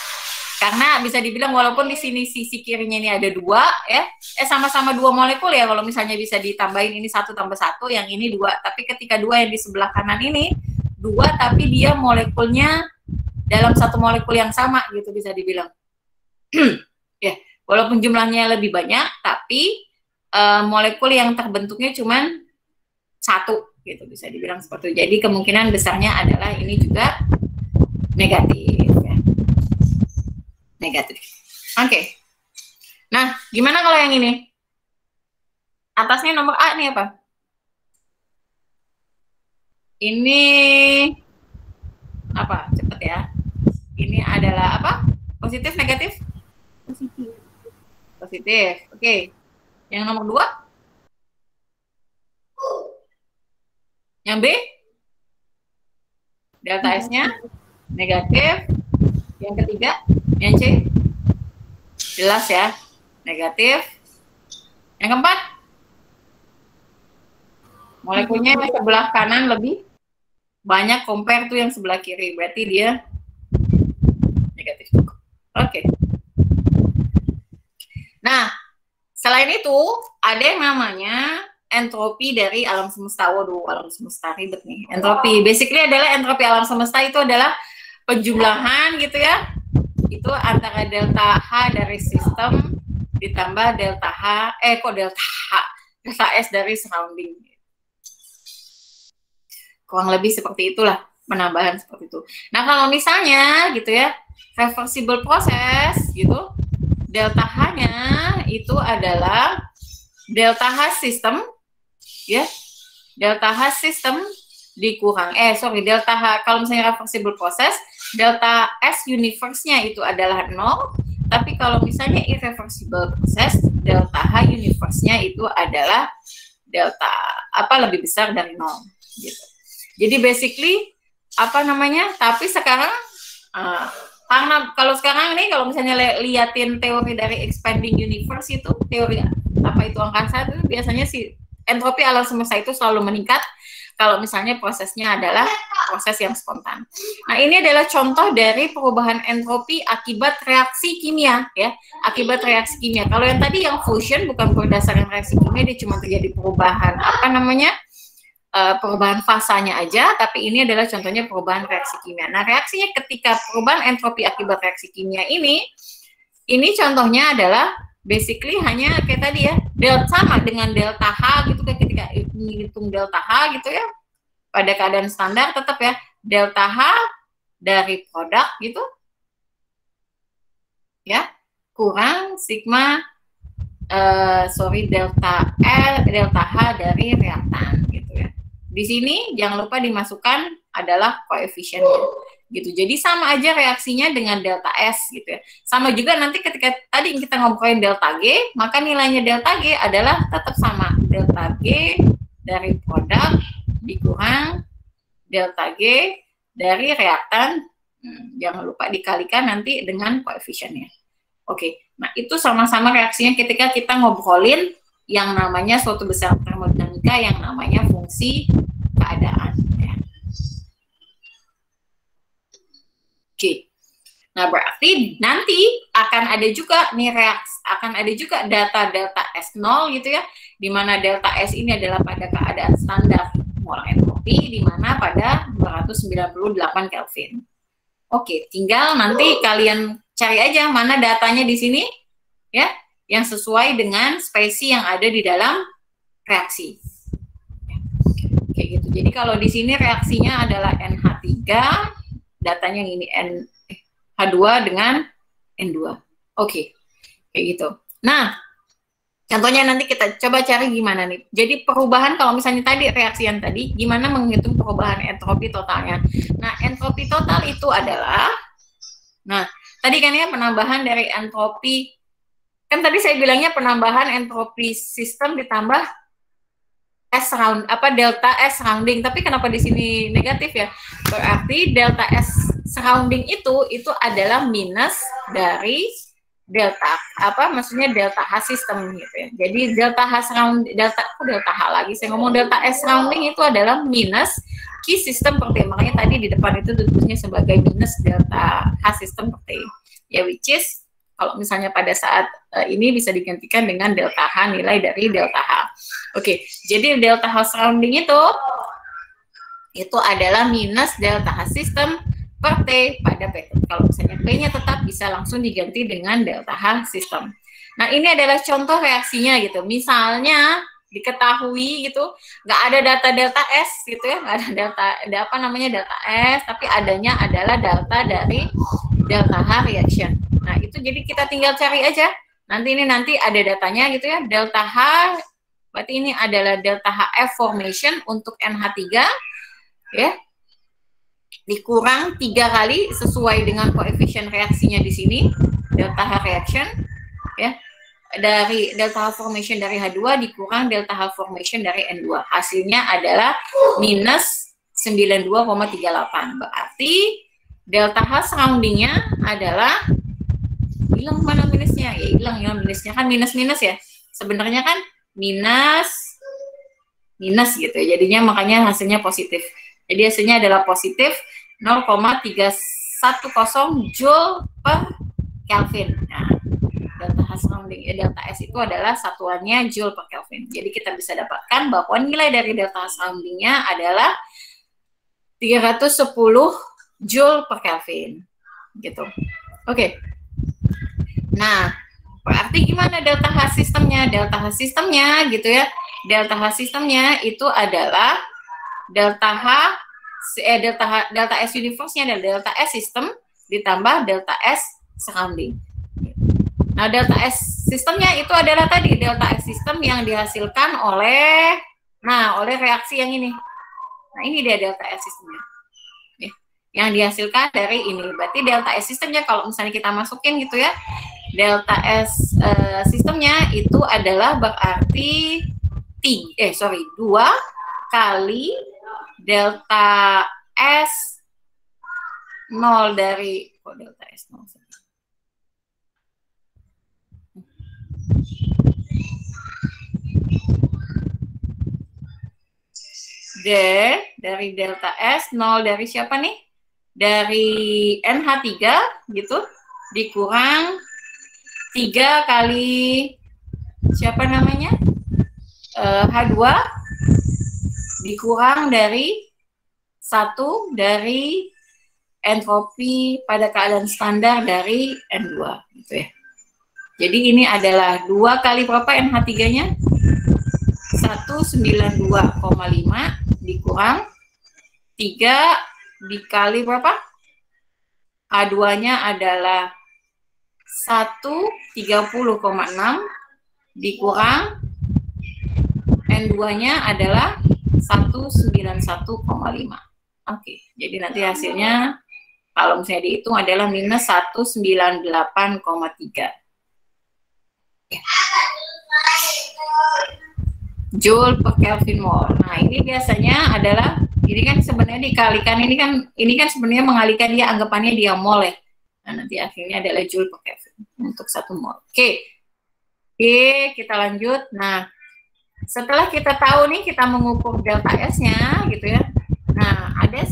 Karena bisa dibilang walaupun di sini sisi kirinya ini ada 2 ya, sama-sama 2 molekul ya, kalau misalnya bisa ditambahin ini 1 tambah 1, yang ini 2, tapi ketika 2 yang di sebelah kanan ini 2 tapi dia molekulnya dalam 1 molekul yang sama gitu bisa dibilang. Ya, walaupun jumlahnya lebih banyak tapi molekul yang terbentuknya cuman 1 gitu bisa dibilang seperti itu. Jadi kemungkinan besarnya adalah ini juga negatif ya. Negatif. Oke. Nah, gimana kalau yang ini? Atasnya nomor A nih apa? Ini apa? Cepet ya. Ini adalah apa? Positif, negatif? Positif. Positif. Oke. Yang nomor 2? Yang B? Delta S-nya negatif. Yang ketiga? Yang C? Jelas ya. Negatif. Yang keempat, molekulnya sebelah kanan lebih banyak compare tuh yang sebelah kiri, berarti dia negatif. Oke. Nah, selain itu ada yang namanya entropi dari alam semesta. Waduh, alam semesta ribet nih. Entropi, basically adalah entropi alam semesta itu adalah penjumlahan gitu ya. Itu antara delta H dari sistem ditambah delta H, delta S dari surrounding. Kurang lebih seperti itulah penambahan seperti itu. Nah, kalau misalnya gitu ya, reversible proses gitu, delta H-nya itu adalah delta H sistem ya. Delta H sistem dikurang delta H kalau misalnya reversible proses, delta S universe-nya itu adalah 0, tapi kalau misalnya irreversible proses, delta H universe-nya itu adalah delta lebih besar dari 0 gitu. Jadi basically tapi sekarang karena kalau sekarang nih kalau misalnya liatin teori dari expanding universe itu, teori itu angkasa itu biasanya si entropi alam semesta itu selalu meningkat kalau misalnya prosesnya adalah proses yang spontan. Nah, ini adalah contoh dari perubahan entropi akibat reaksi kimia ya, akibat reaksi kimia. Kalau yang tadi yang fusion bukan berdasarkan reaksi kimia, dia cuma terjadi perubahan perubahan fasanya aja, tapi ini adalah contohnya perubahan reaksi kimia. Nah, reaksinya ketika perubahan entropi akibat reaksi kimia ini contohnya adalah basically hanya kayak tadi ya, sama dengan delta H gitu kan, ketika menghitung delta H gitu ya, pada keadaan standar tetap ya, delta H dari produk gitu ya, kurang sigma delta H dari reaktan gitu ya. Di sini jangan lupa dimasukkan adalah koefisiennya gitu. Jadi sama aja reaksinya dengan delta S gitu ya. Sama juga nanti ketika tadi kita ngobrolin delta G, maka nilainya delta G adalah tetap sama. Delta G dari produk dikurang delta G dari reaktan. Jangan lupa dikalikan nanti dengan koefisiennya. Oke, nah itu sama-sama reaksinya ketika kita ngobrolin yang namanya suatu besaran termodinamika yang namanya fungsi keadaan. Ya. Oke, nah berarti nanti akan ada juga nih data delta S0 gitu ya, di mana delta S ini adalah pada keadaan standar molar entropi, di mana pada 298 Kelvin. Oke, tinggal nanti kalian cari aja mana datanya di sini ya, yang sesuai dengan spesies yang ada di dalam reaksi. Kayak gitu. Jadi kalau di sini reaksinya adalah NH3, datanya yang ini H2 dengan N2. Oke. Kayak gitu. Nah, contohnya nanti kita coba cari gimana nih. Jadi perubahan kalau misalnya tadi reaksi yang tadi, gimana menghitung perubahan entropi totalnya. Nah, entropi total itu adalah, tadi kan ya penambahan dari entropi, kan tadi saya bilangnya penambahan entropi sistem ditambah delta S surrounding, tapi kenapa di sini negatif ya? Berarti delta S surrounding itu adalah minus dari delta delta H sistem gitu ya. Jadi delta H surrounding, delta H lagi, saya ngomong delta S surrounding itu adalah minus Q sistem per T. Makanya tadi di depan itu tulisnya sebagai minus delta H sistem per T. Ya, which is kalau misalnya pada saat ini bisa digantikan dengan delta H, nilai dari delta H. Oke, jadi delta H surrounding itu adalah minus delta H sistem per T pada P. Kalau misalnya P-nya tetap bisa langsung diganti dengan delta H sistem. Nah, ini adalah contoh reaksinya gitu. Misalnya diketahui gitu, nggak ada data delta S gitu ya, nggak ada delta S, tapi adanya adalah data dari delta H reaction. Nah, itu jadi kita tinggal cari aja. Nanti ada datanya gitu ya. Delta H, berarti ini adalah delta HF formation untuk NH3 ya. Dikurang 3 kali sesuai dengan koefisien reaksinya di sini. Delta H reaction ya. Dari delta H formation dari H2 dikurang delta H formation dari N2. Hasilnya adalah minus 92,38. Berarti delta H surroundingnya adalah, hilang mana minusnya? Ya hilang minusnya, kan minus ya. sebenarnya kan minus gitu. Jadinya makanya hasilnya positif. Jadi hasilnya adalah positif 0,310 Joule per Kelvin. Nah, delta H surrounding, delta S itu adalah satuannya Joule per Kelvin. Jadi kita bisa dapatkan bahwa nilai dari delta H surroundingnya adalah 310 Joule per Kelvin. Gitu. Oke. Nah, berarti gimana delta H sistemnya? Delta H sistemnya gitu ya. Delta H sistemnya itu adalah delta S universe-nya adalah delta S sistem ditambah delta S surrounding. Nah, delta S sistemnya itu adalah tadi delta S sistem yang dihasilkan oleh reaksi yang ini. Nah, ini dia delta S sistemnya. Yang dihasilkan dari ini. Berarti delta S sistemnya kalau misalnya kita masukin gitu ya. Delta S sistemnya itu adalah berarti 2 kali delta S 0 dari delta S 0. Dari delta S 0 dari siapa nih? Dari NH3 gitu dikurang 3 kali siapa namanya? H2 dikurang dari 1 dari entropi pada keadaan standar dari N2 gitu ya. Jadi ini adalah 2 kali berapa NH3-nya? 192,5 dikurang 3 dikali berapa? H2-nya adalah 130,6 dikurang N2-nya adalah 191,5. Oke, jadi nanti hasilnya kalau misalnya dihitung adalah minus 198,3. Joule per Kelvin mole. Nah, ini biasanya adalah ini kan sebenarnya dikalikan ini kan sebenarnya mengalihkan dia anggapannya dia mole ya. Nah, nanti akhirnya adalah Joule per Kelvin untuk 1 mole. Oke, kita lanjut. Nah, setelah kita tahu nih kita mengukur delta S-nya gitu ya. Nah, ada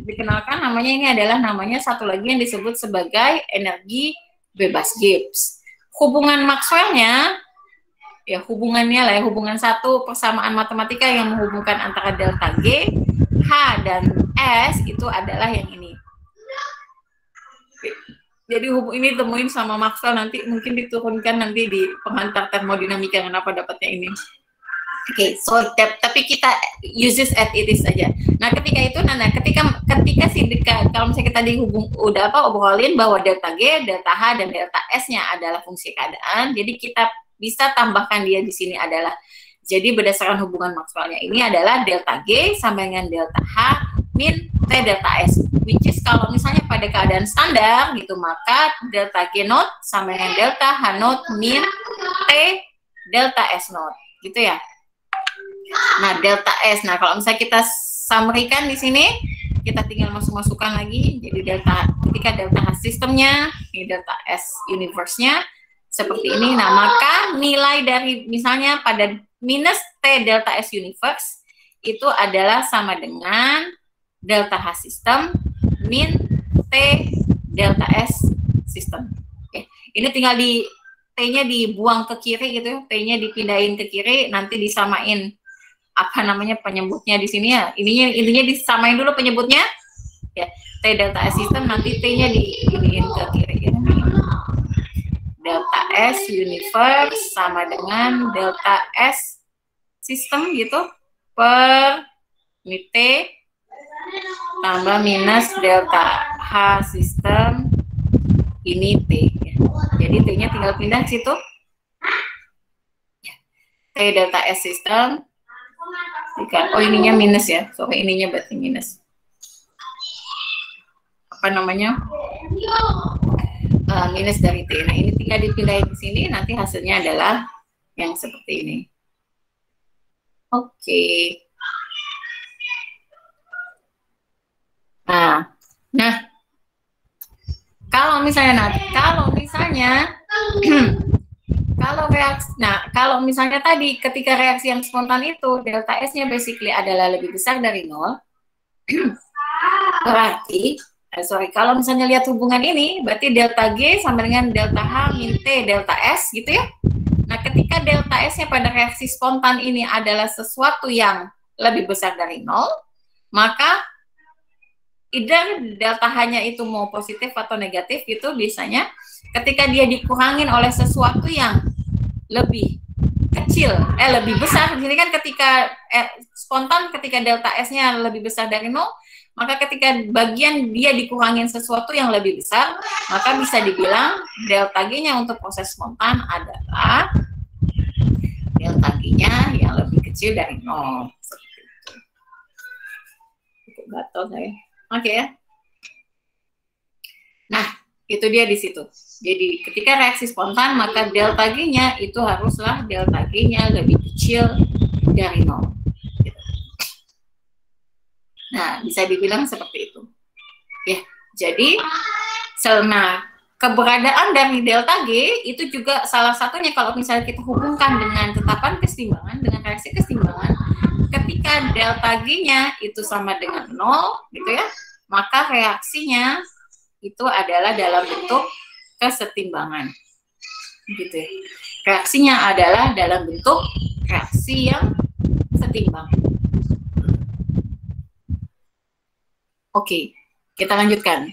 dikenalkan namanya satu lagi yang disebut sebagai energi bebas Gibbs. Hubungan Maxwell-nya ya hubungan satu persamaan matematika yang menghubungkan antara delta G, H dan S itu adalah yang ini. Jadi ini temuin sama Maxwell nanti mungkin diturunkan nanti di pengantar termodinamika kenapa dapatnya ini. Oke, so tapi kita uses as it is saja. Nah, ketika kalau misalnya kita obrolin bahwa delta G, delta H dan delta S-nya adalah fungsi keadaan, jadi kita bisa tambahkan dia di sini adalah jadi berdasarkan hubungan Maxwell-nya ini adalah delta G sama dengan delta H min T delta S, which is kalau misalnya pada keadaan standar gitu maka delta G naught sama dengan delta H naught min T delta S naught gitu ya. Nah, delta S. Nah, kalau misalnya kita summary-kan di sini, kita tinggal masukkan lagi. Jadi ketika delta H sistemnya, ini delta S universe-nya seperti ini. Nah, maka nilai dari misalnya pada minus T delta S universe itu adalah sama dengan delta H sistem min T delta S sistem. Oke. Ini tinggal T-nya dibuang ke kiri gitu, T-nya dipindahin ke kiri, nanti disamain penyebutnya di sini ya. Intinya disamain dulu penyebutnya. Ya, T delta S sistem nanti T-nya diiniin ke kiri ya. Delta S universe sama dengan delta S sistem gitu per ini T tambah minus delta H sistem ini T ya. Jadi T-nya tinggal pindah ke situ. T delta S sistem. Oh, ininya minus ya. Sorry, ininya berarti minus. Minus dari T. Nah, ini tinggal dipindahin ke sini, nanti hasilnya adalah yang seperti ini. Oke. Nah, kalau misalnya Kalau misalnya tadi ketika reaksi yang spontan itu delta S-nya basically adalah lebih besar dari 0, berarti kalau misalnya lihat hubungan ini, berarti delta G sama dengan delta H min T delta S gitu ya. Nah, ketika delta S-nya pada reaksi spontan ini adalah sesuatu yang lebih besar dari 0, maka either delta H-nya itu mau positif atau negatif gitu biasanya ketika dia dikurangin oleh sesuatu yang lebih kecil, lebih besar. Jadi kan ketika spontan ketika delta S-nya lebih besar dari 0, maka ketika bagian dia dikurangin sesuatu yang lebih besar, maka bisa dibilang delta G-nya untuk proses spontan adalah delta G-nya yang lebih kecil dari 0. Seperti itu. Gatel saya. Oke ya. Nah, itu dia di situ. Jadi ketika reaksi spontan maka delta G-nya itu haruslah delta G-nya lebih kecil dari 0. Gitu. Nah, bisa dibilang seperti itu. Ya, jadi keberadaan dari delta G itu juga salah satunya kalau misalnya kita hubungkan dengan tetapan kesetimbangan, dengan reaksi kesetimbangan, ketika delta G-nya itu sama dengan 0 gitu ya, maka reaksinya itu adalah dalam bentuk kesetimbangan gitu ya. Reaksinya adalah dalam bentuk reaksi yang setimbang. Oke, kita lanjutkan.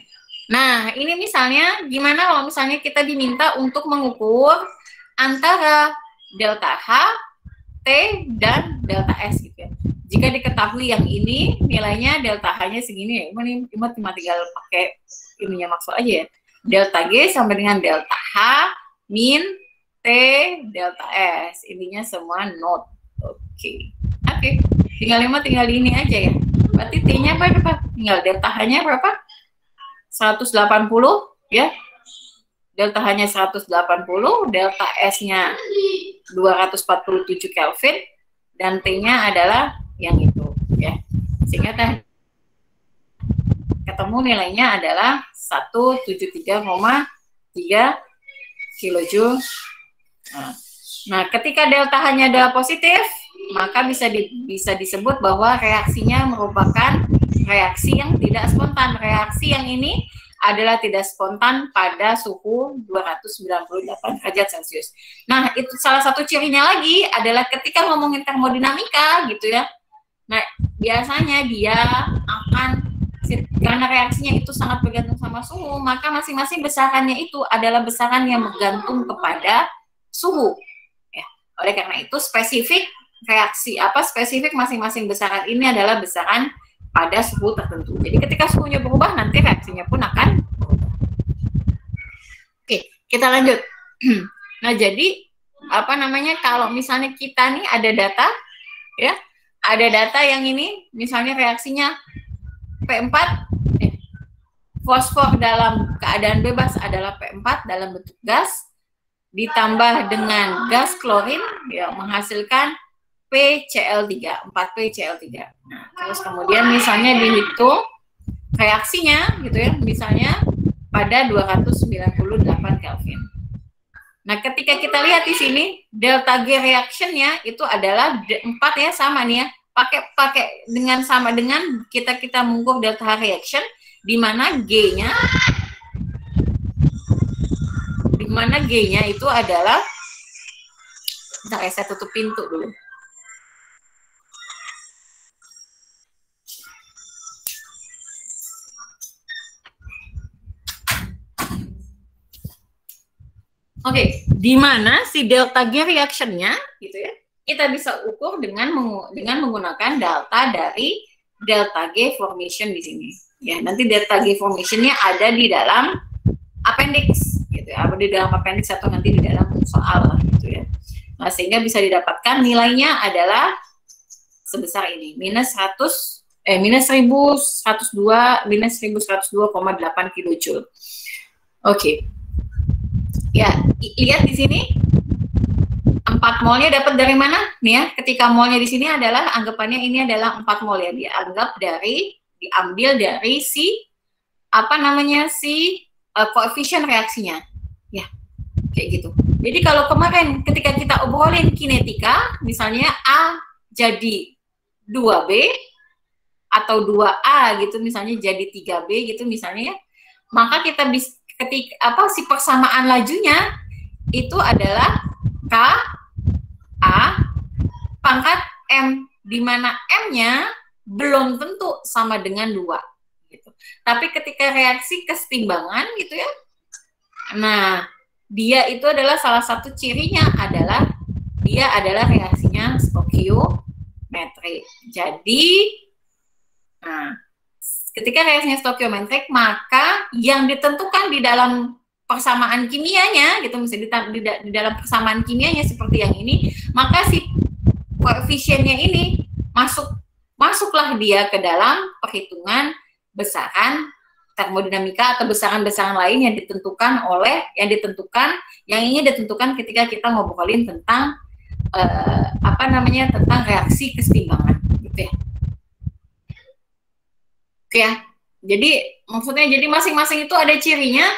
Nah, ini misalnya gimana kalau misalnya kita diminta untuk mengukur antara delta H, T, dan delta S gitu ya. Jika diketahui yang ini nilainya delta H-nya segini ya, ini cuma tinggal pakai ininya maksud aja ya. Delta G sama dengan delta H min T delta S. Ininya semua not. Oke. Tinggal ini aja ya. Berarti T-nya berapa? Tinggal delta H-nya berapa? 180 ya. Delta H-nya 180, delta S-nya 247 Kelvin dan T-nya adalah yang itu ya. Sehingga ketemu nilainya adalah 173,3 kilojoule. Nah, ketika delta H-nya adalah positif, maka bisa disebut bahwa reaksinya merupakan reaksi yang tidak spontan. Reaksi yang ini adalah tidak spontan pada suhu 298 derajat Celcius. Nah, itu salah satu cirinya lagi adalah ketika ngomongin termodinamika gitu ya. Nah, biasanya dia akan, karena reaksinya itu sangat bergantung sama suhu, maka masing-masing besarannya itu adalah besaran yang bergantung kepada suhu. Ya. Oleh karena itu spesifik masing-masing besaran ini adalah besaran pada suhu tertentu. Jadi ketika suhunya berubah, nanti reaksinya pun akan berubah. Oke, kita lanjut. Nah, jadi kalau misalnya kita nih ada data, ya, ada data yang ini, misalnya reaksinya P4, fosfor dalam keadaan bebas adalah P4 dalam bentuk gas, ditambah dengan gas klorin, ya, menghasilkan PCl3, 4PCl3. Nah, terus kemudian misalnya dihitung reaksinya gitu ya, misalnya pada 298 Kelvin. Nah, ketika kita lihat di sini delta G reaction-nya itu adalah 4 ya, sama nih ya. Pakai dengan sama dengan kita mengukur delta H reaction di mana G-nya itu adalah, bentar ya, saya tutup pintu dulu. Oke, di mana si delta G reaction-nya gitu ya, kita bisa ukur dengan menggunakan delta dari delta G formation di sini. Ya, nanti delta G formation-nya ada di dalam appendix gitu ya, di dalam appendix atau nanti di dalam soal lah gitu ya. Nah, sehingga bisa didapatkan nilainya adalah sebesar ini, minus 1102,8 kilojoule. Oke. Ya, lihat di sini 4 molnya dapat dari mana? Nih ya, ketika molnya di sini adalah anggapannya ini adalah 4 mol ya, diambil dari si koefisien reaksinya. Ya, kayak gitu. Jadi kalau kemarin ketika kita obrolin kinetika, misalnya A jadi 2B atau 2A gitu misalnya jadi 3B gitu misalnya, maka kita bisa ketika si persamaan lajunya itu adalah K A pangkat M, di mana M-nya belum tentu sama dengan 2 gitu. Tapi ketika reaksi kesetimbangan gitu ya, nah dia itu adalah salah satu cirinya adalah dia adalah reaksinya stoikiometrik. Jadi nah, ketika reaksinya stoikiometrik, maka yang ditentukan di dalam persamaan kimianya gitu, misalnya di dalam persamaan kimianya seperti yang ini, maka si koefisiennya ini masuklah dia ke dalam perhitungan besaran termodinamika atau besaran-besaran lain yang ini ditentukan ketika kita ngobrolin tentang tentang reaksi kesetimbangan gitu ya. Oke ya. Jadi maksudnya jadi masing-masing itu ada cirinya.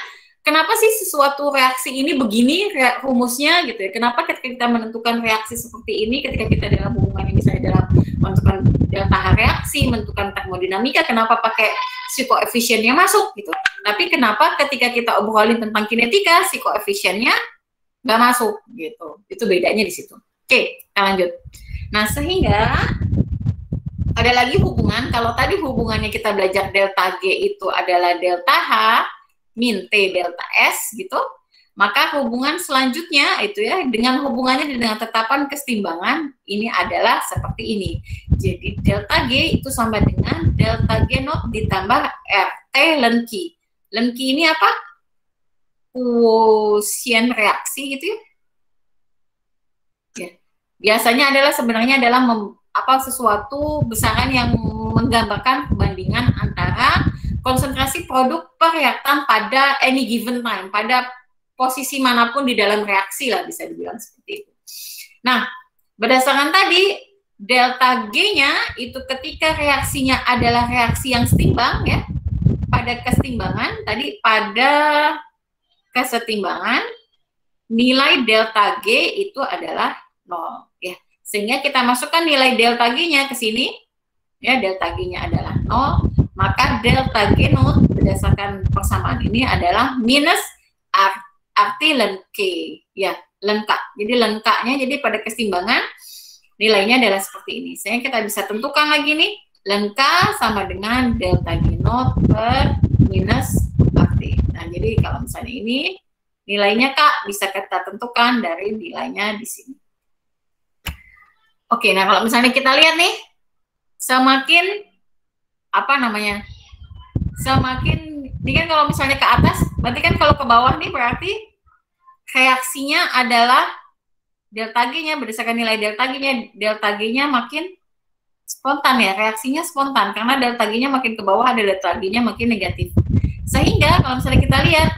Kenapa sih sesuatu reaksi ini begini rumusnya gitu ya? Kenapa ketika kita menentukan reaksi seperti ini, ketika kita dalam hubungan ini misalnya dalam menentukan delta reaksi, menentukan termodinamika, kenapa pakai si koefisiennya masuk gitu? Tapi kenapa ketika kita obrolin tentang kinetika, si koefisiennya nggak masuk gitu? Itu bedanya di situ. Oke, kita lanjut. Nah, sehingga ada lagi hubungan. Kalau tadi hubungannya kita belajar delta G itu adalah delta H min T delta S gitu, maka hubungan selanjutnya itu ya dengan hubungannya dengan tetapan kesetimbangan ini adalah seperti ini. Jadi delta G itu sama dengan delta G naught ditambah RT ln Q. Ln Q ini apa? Koefisien reaksi gitu ya. Ya. Biasanya sebenarnya adalah sesuatu besaran yang menggambarkan perbandingan antara konsentrasi produk per reaktan pada any given time, pada posisi manapun di dalam reaksi lah, bisa dibilang seperti itu. Nah, berdasarkan tadi, delta G-nya itu ketika reaksinya adalah reaksi yang setimbang ya, pada kesetimbangan, tadi pada kesetimbangan, nilai delta G itu adalah 0 ya. Sehingga kita masukkan nilai delta G-nya ke sini, ya delta G-nya adalah 0, maka delta G naught berdasarkan persamaan ini adalah minus RT ln K, ya, ln K. Jadi ln K-nya jadi pada kesetimbangan nilainya adalah seperti ini. Sehingga kita bisa tentukan lagi nih, ln K sama dengan delta G naught per minus RT. Nah, jadi kalau misalnya ini nilainya K bisa kita tentukan dari nilainya di sini. Oke, nah kalau misalnya kita lihat nih, semakin ini kan kalau misalnya ke atas, berarti kan kalau ke bawah nih berarti reaksinya adalah delta G-nya berdasarkan nilai delta G-nya makin spontan ya, reaksinya spontan karena delta G-nya makin ke bawah ada delta G-nya makin negatif. Sehingga kalau misalnya kita lihat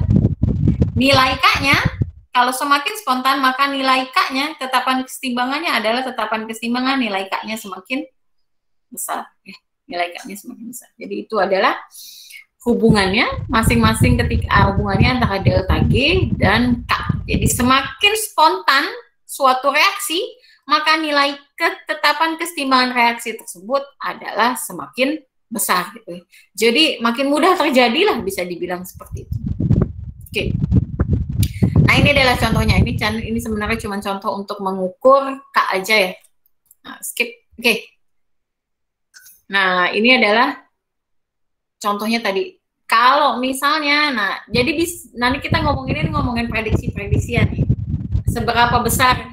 nilai K-nya kalau semakin spontan maka nilai K-nya tetapan kesetimbangannya adalah tetapan kesetimbangan nilai K-nya semakin besar ya. Nilai K-nya semakin besar. Jadi itu adalah hubungannya masing-masing ketika hubungannya antara delta G dan K. Jadi semakin spontan suatu reaksi, maka nilai ketetapan kesetimbangan reaksi tersebut adalah semakin besar gitu. Jadi makin mudah terjadilah bisa dibilang seperti itu. Oke. Nah, ini adalah contohnya. Ini sebenarnya cuma contoh untuk mengukur K aja ya. Nah, skip. Oke. Nah, ini adalah contohnya tadi. Kalau misalnya, nah, jadi nanti kita ngomongin prediksi-prediksian nih. Seberapa besar,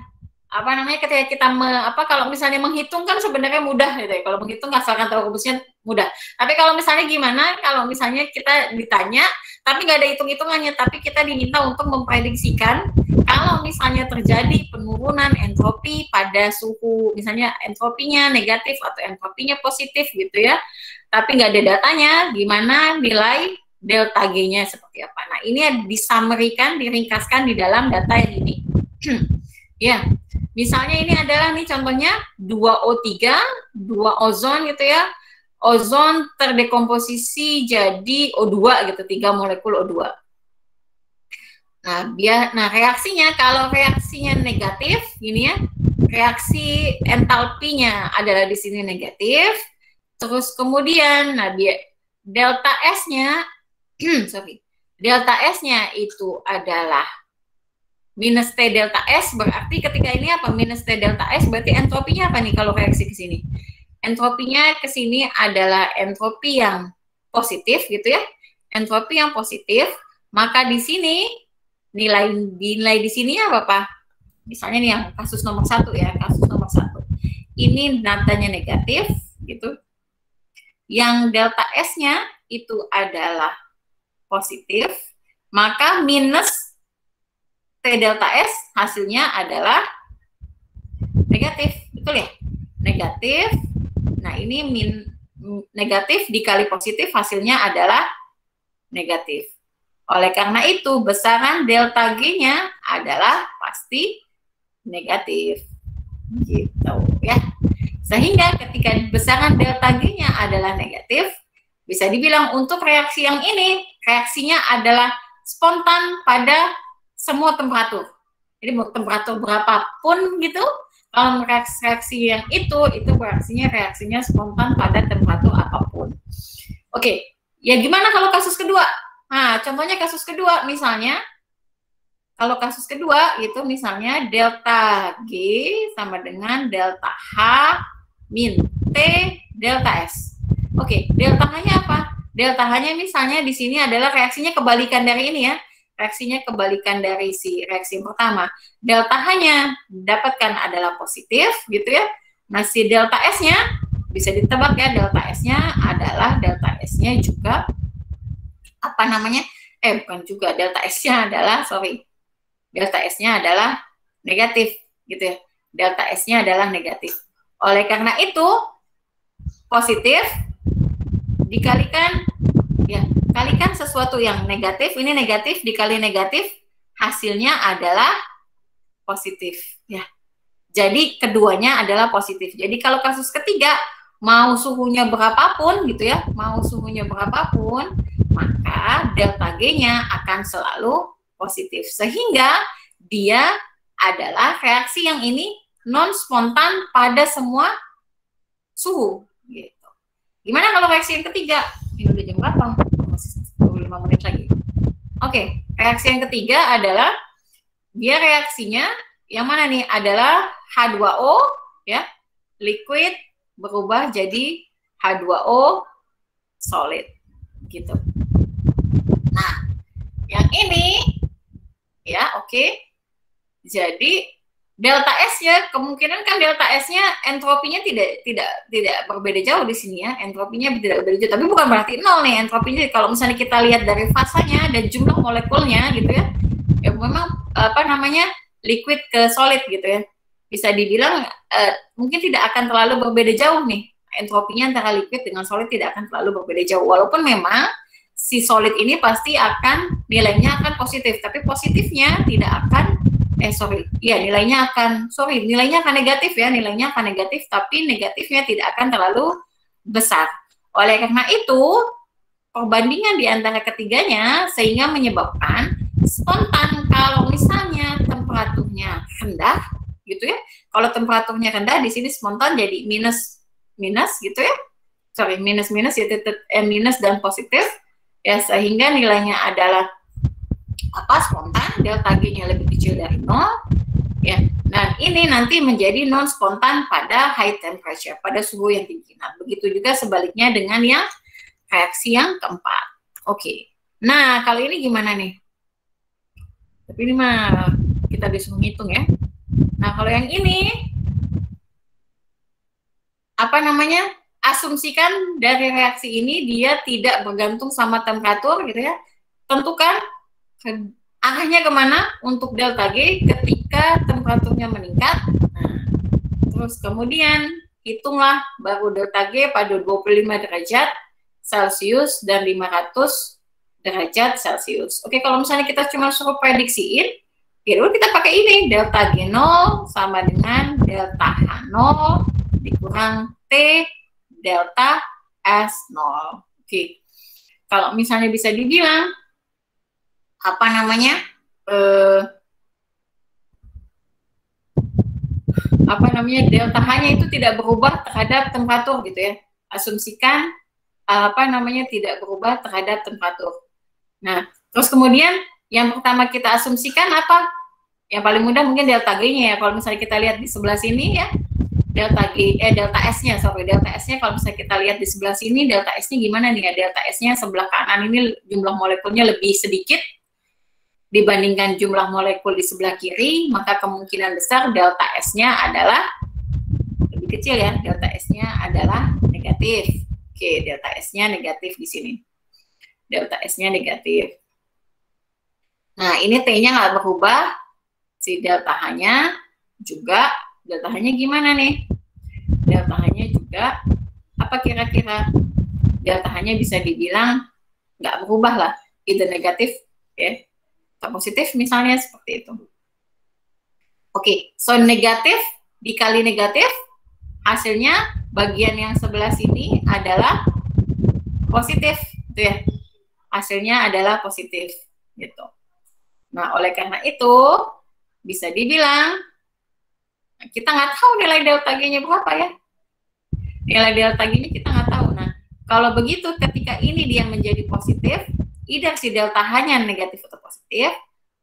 ketika kita, kalau misalnya menghitung kan sebenarnya mudah gitu ya. Kalau menghitung asalkan tahu rumusnya mudah. Tapi kalau misalnya gimana, kalau misalnya kita ditanya, tapi nggak ada hitung-hitungannya, tapi kita diminta untuk memprediksikan kalau misalnya terjadi penurunan entropi pada suhu, misalnya entropinya negatif atau entropinya positif gitu ya, tapi nggak ada datanya, gimana nilai delta G-nya seperti apa. Nah, ini disamerikan, diringkaskan di dalam data yang ini. Ya, misalnya ini adalah nih contohnya 2O3, 2 ozon gitu ya, ozon terdekomposisi jadi O2 gitu, 3 molekul O2. Nah, reaksinya, kalau reaksinya negatif, gini ya, reaksi entalpinya adalah di sini negatif. Terus kemudian, delta S-nya, sorry, delta S-nya itu adalah minus T delta S, berarti ketika ini apa? Minus T delta S, berarti entropinya apa nih kalau reaksi ke sini? Entropinya ke sini adalah entropi yang positif, gitu ya. Entropi yang positif, maka di sini nilai di sini apa Pak? Misalnya nih yang kasus nomor 1 ya, kasus nomor 1. Ini datanya negatif, gitu. Yang delta S-nya itu adalah positif, maka minus T delta S hasilnya adalah negatif, betul ya? Negatif. Nah, ini negatif dikali positif hasilnya adalah negatif. Oleh karena itu, besaran delta G-nya adalah pasti negatif. Gitu ya. Sehingga ketika besaran delta G-nya adalah negatif, bisa dibilang untuk reaksi yang ini, reaksinya adalah spontan pada semua temperatur. Jadi mau temperatur berapapun gitu, kalau reaksi yang itu reaksinya spontan pada temperatur apapun. Oke, ya gimana kalau kasus kedua? Nah, contohnya kasus kedua, misalnya, kalau kasus kedua itu misalnya delta G sama dengan delta H min T delta S. Oke, delta H-nya apa? Delta H-nya misalnya di sini adalah reaksinya kebalikan dari ini ya. Reaksinya kebalikan dari si reaksi yang pertama. Delta H-nya dapatkan adalah positif gitu ya. Nah, si delta S-nya bisa ditebak ya, delta S-nya adalah delta S-nya juga apa namanya? Bukan juga, delta S-nya adalah delta S-nya adalah negatif gitu ya. Delta S-nya adalah negatif. Oleh karena itu positif dikalikan ya, kalikan sesuatu yang negatif, ini negatif dikali negatif, hasilnya adalah positif ya. Jadi keduanya adalah positif. Jadi kalau kasus ketiga, mau suhunya berapapun gitu ya, mau suhunya berapapun, maka delta G-nya akan selalu positif. Sehingga dia adalah reaksi yang ini non spontan pada semua suhu gitu. Gimana kalau reaksi yang ketiga? Ini udah jam berapa? Masih 25 menit lagi. Oke, reaksi yang ketiga adalah dia reaksinya yang mana nih? Adalah H2O ya, liquid berubah jadi H2O solid gitu. Nah, yang ini ya, oke. Jadi delta S-nya kemungkinan kan delta S-nya entropinya tidak berbeda jauh di sini ya. Entropinya tidak berbeda jauh, tapi bukan berarti nol nih entropinya. Kalau misalnya kita lihat dari fasanya dan jumlah molekulnya gitu ya. Ya memang apa namanya? Liquid ke solid gitu ya. Bisa dibilang mungkin tidak akan terlalu berbeda jauh nih. Entropinya antara liquid dengan solid tidak akan terlalu berbeda jauh. Walaupun memang si solid ini pasti akan nilainya akan positif, tapi positifnya tidak akan nilainya akan negatif ya, nilainya akan negatif, tapi negatifnya tidak akan terlalu besar. Oleh karena itu, perbandingan di antara ketiganya sehingga menyebabkan spontan kalau misalnya temperaturnya rendah gitu ya. Kalau temperaturnya rendah di sini spontan jadi minus gitu ya. Minus ya, minus dan positif ya, sehingga nilainya adalah spontan, delta G-nya lebih kecil dari 0 ya. Dan ini nanti menjadi non spontan pada high temperature, pada suhu yang tinggi. Nah, begitu juga sebaliknya dengan yang reaksi yang keempat. Oke. Nah, kali ini gimana nih? Tapi ini mah kita bisa menghitung ya. Nah, kalau yang ini apa namanya? Asumsikan dari reaksi ini dia tidak bergantung sama temperatur gitu ya. Tentukan arahnya kemana untuk delta G ketika temperaturnya meningkat. Nah, terus kemudian hitunglah baru delta G pada 25 derajat Celcius dan 500 derajat Celcius. Oke, kalau misalnya kita cuma suruh prediksiin, ya udah kita pakai ini, delta G0 sama dengan delta H0 dikurang T delta S0. Oke. Kalau misalnya bisa dibilang apa namanya? apa namanya, delta H-nya itu tidak berubah terhadap temperatur gitu ya. Asumsikan apa namanya tidak berubah terhadap temperatur. Nah, terus kemudian yang pertama kita asumsikan apa? Yang paling mudah mungkin delta G-nya ya. Kalau misalnya kita lihat di sebelah sini ya, delta S-nya, delta S-nya kalau misalnya kita lihat di sebelah sini, delta S-nya gimana nih ya? Delta S-nya sebelah kanan ini jumlah molekulnya lebih sedikit dibandingkan jumlah molekul di sebelah kiri, maka kemungkinan besar delta S-nya adalah lebih kecil ya. Delta S-nya adalah negatif. Oke, delta S-nya negatif di sini. Delta S-nya negatif. Nah, ini T-nya nggak berubah. Si delta H-nya juga, delta H-nya gimana nih? Delta H-nya juga, apa kira-kira? Delta H-nya bisa dibilang nggak berubah lah. Either negatif, ya, atau positif misalnya seperti itu. Oke, so negatif dikali negatif, hasilnya bagian yang sebelah sini adalah positif, gitu ya. Hasilnya adalah positif, gitu. Nah, oleh karena itu bisa dibilang kita nggak tahu nilai delta G-nya berapa ya. Nilai delta G-nya kita nggak tahu. Nah, kalau begitu ketika ini dia menjadi positif, either si delta H-nya negatif atau positif.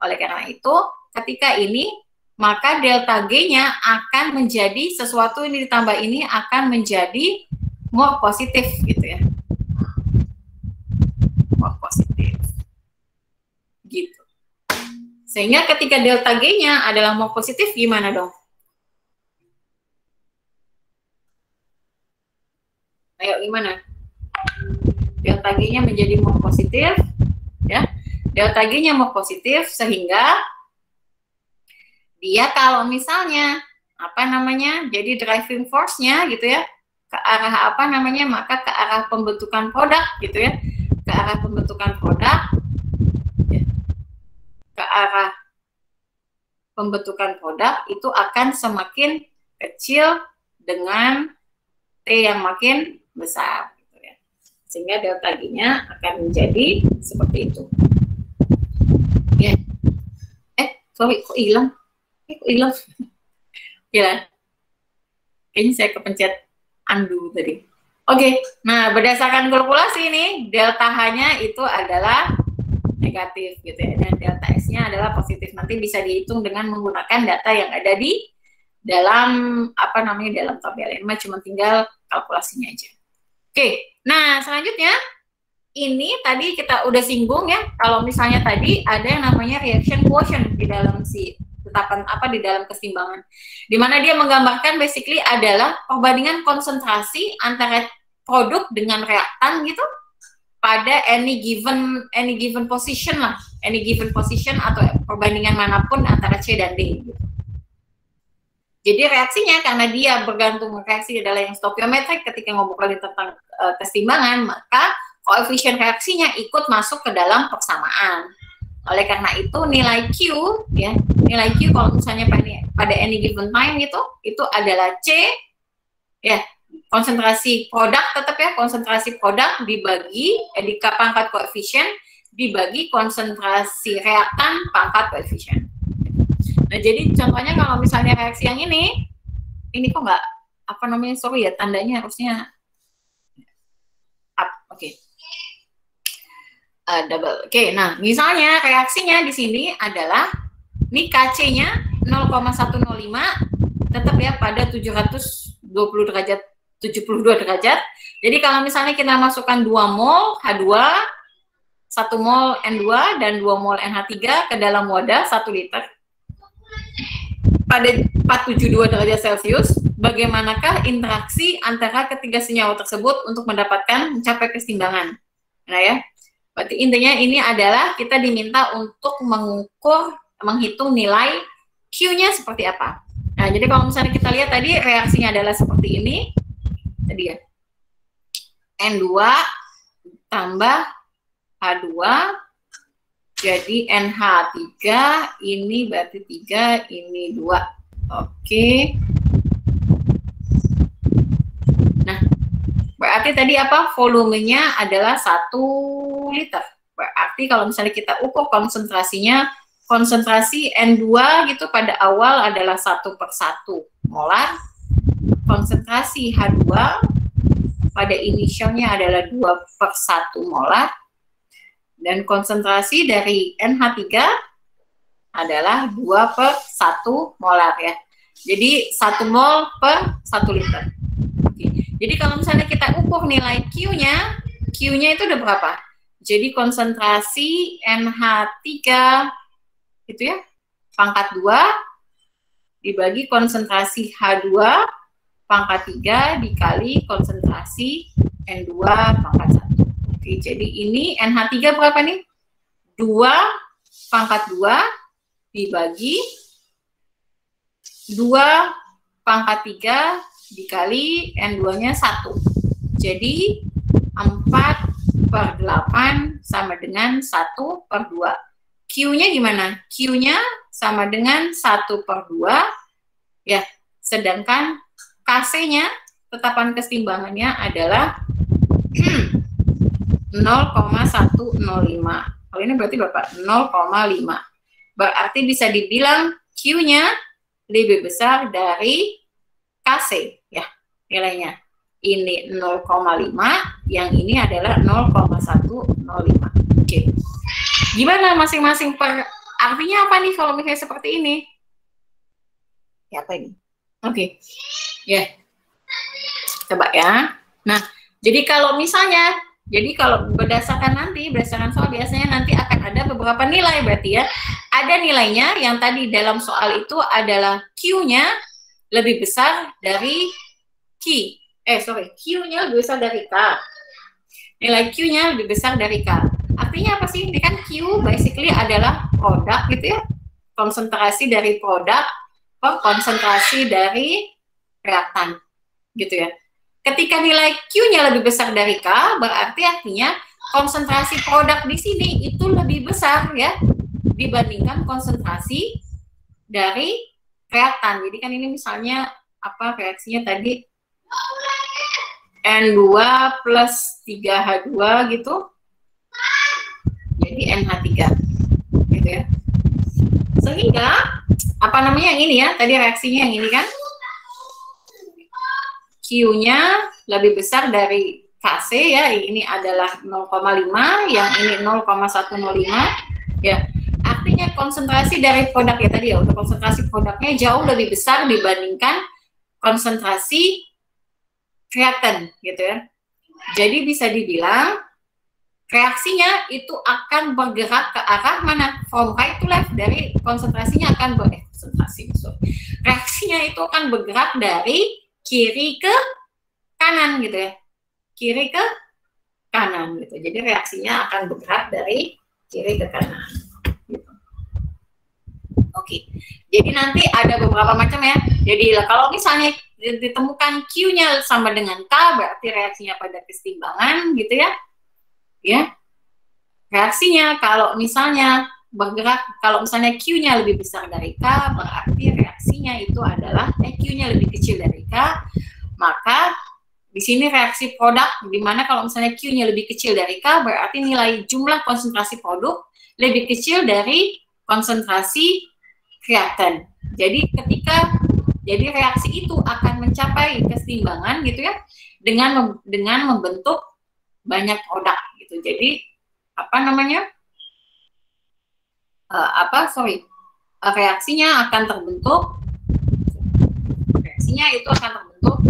Oleh karena itu, ketika ini maka delta G-nya akan menjadi sesuatu ini ditambah ini akan menjadi more positif gitu ya. More positif. Gitu. Sehingga ketika delta G-nya adalah more positif gimana dong? Ayo gimana? Delta G-nya menjadi more positif ya. Delta G-nya more positif sehingga dia kalau misalnya apa namanya jadi driving force-nya gitu ya ke arah apa namanya maka ke arah pembentukan produk gitu ya, ke arah pembentukan produk ya, ke arah pembentukan produk itu akan semakin kecil dengan T yang makin besar gitu ya, sehingga delta G-nya akan menjadi seperti itu ya. Sorry, kok hilang? Kok hilang? Ya, kayaknya saya kepencet undo tadi. Oke, nah berdasarkan kalkulasi ini, delta H-nya itu adalah negatif gitu ya, dan delta S-nya adalah positif. Nanti bisa dihitung dengan menggunakan data yang ada di dalam apa namanya dalam tabel ini, cuma tinggal kalkulasinya aja. Oke, nah selanjutnya ini tadi kita udah singgung ya, kalau misalnya tadi ada yang namanya reaction quotient di dalam si tetapan apa di dalam keseimbangan, di mana dia menggambarkan basically adalah perbandingan konsentrasi antara produk dengan reaktan gitu pada any given position lah, any given position atau perbandingan manapun antara C dan D gitu. Jadi reaksinya karena dia bergantung reaksi adalah yang stoikiometrik, ketika ngobrolin tentang keseimbangan maka koefisien reaksinya ikut masuk ke dalam persamaan. Oleh karena itu nilai Q ya, nilai Q kalau misalnya pada any given time gitu, itu adalah C ya, konsentrasi produk tetap ya, konsentrasi produk dibagi di pangkat koefisien dibagi konsentrasi reaktan pangkat koefisien. Nah, jadi contohnya kalau misalnya reaksi yang ini kok nggak apa namanya, sorry ya, tandanya harusnya up, oke. Double. Oke, nah misalnya reaksinya di sini adalah ini KC-nya 0,105 tetap ya pada 720 derajat 72 derajat. Jadi kalau misalnya kita masukkan 2 mol H2, 1 mol N2 dan 2 mol NH3 ke dalam wadah 1 liter pada 472 derajat Celcius, bagaimanakah interaksi antara ketiga senyawa tersebut untuk mencapai keseimbangan? Nah ya. Berarti intinya ini adalah kita diminta untuk menghitung nilai Q-nya seperti apa. Nah, jadi kalau misalnya kita lihat tadi reaksinya adalah seperti ini. Tadi ya. N2 tambah H2 jadi NH3, ini berarti 3, ini 2. Oke. Nah, berarti tadi apa? Volumenya adalah 1 liter. Berarti kalau misalnya kita ukur konsentrasinya konsentrasi N2 gitu pada awal adalah 1/1 molar. Konsentrasi H2 pada inisialnya adalah 2/1 molar. Dan konsentrasi dari NH3 adalah 2/1 molar ya. Jadi 1 mol per 1 liter. Oke. Jadi kalau misalnya kita ukur nilai Q-nya itu udah berapa? Jadi konsentrasi NH3 itu ya, pangkat 2 dibagi konsentrasi H2 pangkat 3 dikali konsentrasi N2 pangkat 1. Oke, jadi ini NH3 berapa nih? 2 pangkat 2 dibagi 2 pangkat 3 dikali N2-nya 1. Jadi 4/8 sama dengan 1/2. Q-nya gimana? Q-nya sama dengan 1/2 ya. Sedangkan Kc-nya, tetapan kesetimbangannya adalah 0,105. Kalau ini berarti berapa? 0,5. Berarti bisa dibilang Q-nya lebih besar dari Kc ya nilainya. Ini 0,5, yang ini adalah 0,105. Oke. Gimana masing-masing artinya apa nih kalau misalnya seperti ini? Ya apa ini? Oke. Ya. Coba ya. Nah, jadi kalau berdasarkan soal biasanya nanti akan ada beberapa nilai berarti ya. Ada nilainya yang tadi dalam soal itu adalah Q-nya lebih besar dari Q-nya lebih besar dari K. Nilai Q-nya lebih besar dari K. Artinya apa sih? Ini kan Q basically adalah produk gitu ya. Konsentrasi dari produk per konsentrasi dari reaktan. Gitu ya. Ketika nilai Q-nya lebih besar dari K, berarti artinya konsentrasi produk di sini itu lebih besar ya dibandingkan konsentrasi dari reaktan. Jadi kan ini misalnya apa reaksinya tadi N2 plus 3H2 gitu. Jadi NH3 gitu ya. Sehingga apa namanya yang ini ya, tadi reaksinya yang ini kan Q-nya lebih besar dari Kc ya, ini adalah 0,5, yang ini 0,105 ya. Artinya konsentrasi dari produk ya tadi ya, untuk konsentrasi produknya jauh lebih besar dibandingkan konsentrasi reaktan gitu ya. Jadi bisa dibilang reaksinya itu akan bergerak ke arah mana? From right to left, dari konsentrasinya akan reaksinya itu akan bergerak dari kiri ke kanan gitu ya. Kiri ke kanan gitu. Jadi reaksinya akan bergerak dari kiri ke kanan. Gitu. Oke. Jadi nanti ada beberapa macam ya. Jadi kalau misalnya ditemukan Q-nya sama dengan K, berarti reaksinya pada kesetimbangan gitu ya. Ya. Reaksinya kalau misalnya bergerak, kalau misalnya Q-nya lebih besar dari K, berarti reaksinya itu adalah Q-nya lebih kecil dari K, maka di sini reaksi produk, di mana kalau misalnya Q-nya lebih kecil dari K, berarti nilai jumlah konsentrasi produk lebih kecil dari konsentrasi reaktan. Jadi jadi reaksi itu akan mencapai keseimbangan gitu ya, dengan membentuk banyak produk gitu. Jadi apa namanya? Reaksinya akan terbentuk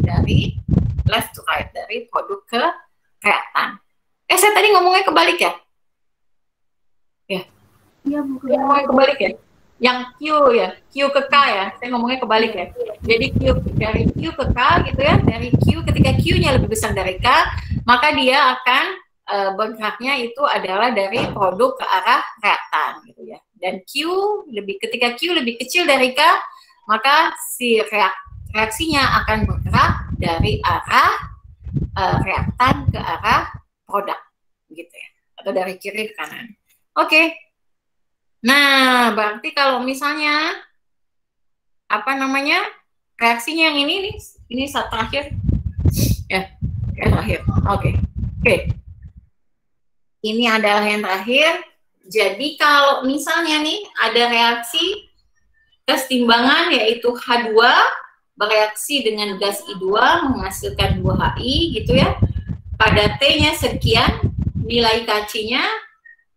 dari left to right, dari produk ke reaktan. Saya tadi ngomongnya kebalik ya? Iya, Bu. Ngomongnya kebalik ya? Yang Q ya, Q ke K ya, saya ngomongnya kebalik ya. Jadi dari Q ke K gitu ya, dari Q, ketika Q-nya lebih besar dari K, maka dia akan bergeraknya itu adalah dari produk ke arah reaktan gitu ya. Dan ketika Q lebih kecil dari K, maka si reaksinya akan bergerak dari arah reaktan ke arah produk gitu ya, atau dari kiri ke kanan. Oke. Nah, berarti kalau misalnya apa namanya? Reaksinya yang ini nih, ini saat terakhir. Ya, yang terakhir. Oke. Ini adalah yang terakhir. Jadi kalau misalnya nih ada reaksi kesetimbangan yaitu H2 bereaksi dengan gas I2 menghasilkan 2HI gitu ya. Pada T-nya sekian, nilai Kc-nya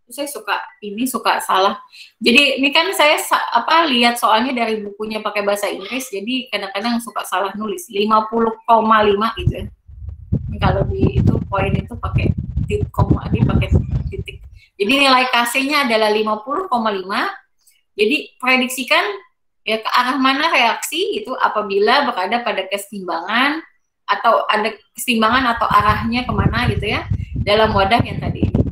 saya suka salah. Jadi ini kan saya lihat soalnya dari bukunya pakai bahasa Inggris, jadi kadang-kadang suka salah nulis 50,5 gitu ya. Kalau di itu poin itu pakai titik koma, dia pakai titik. Jadi nilai Kc-nya adalah 50,5. Jadi prediksikan ya ke arah mana reaksi itu apabila berada pada kesetimbangan atau ada kesetimbangan atau arahnya kemana gitu ya dalam wadah yang tadi ini,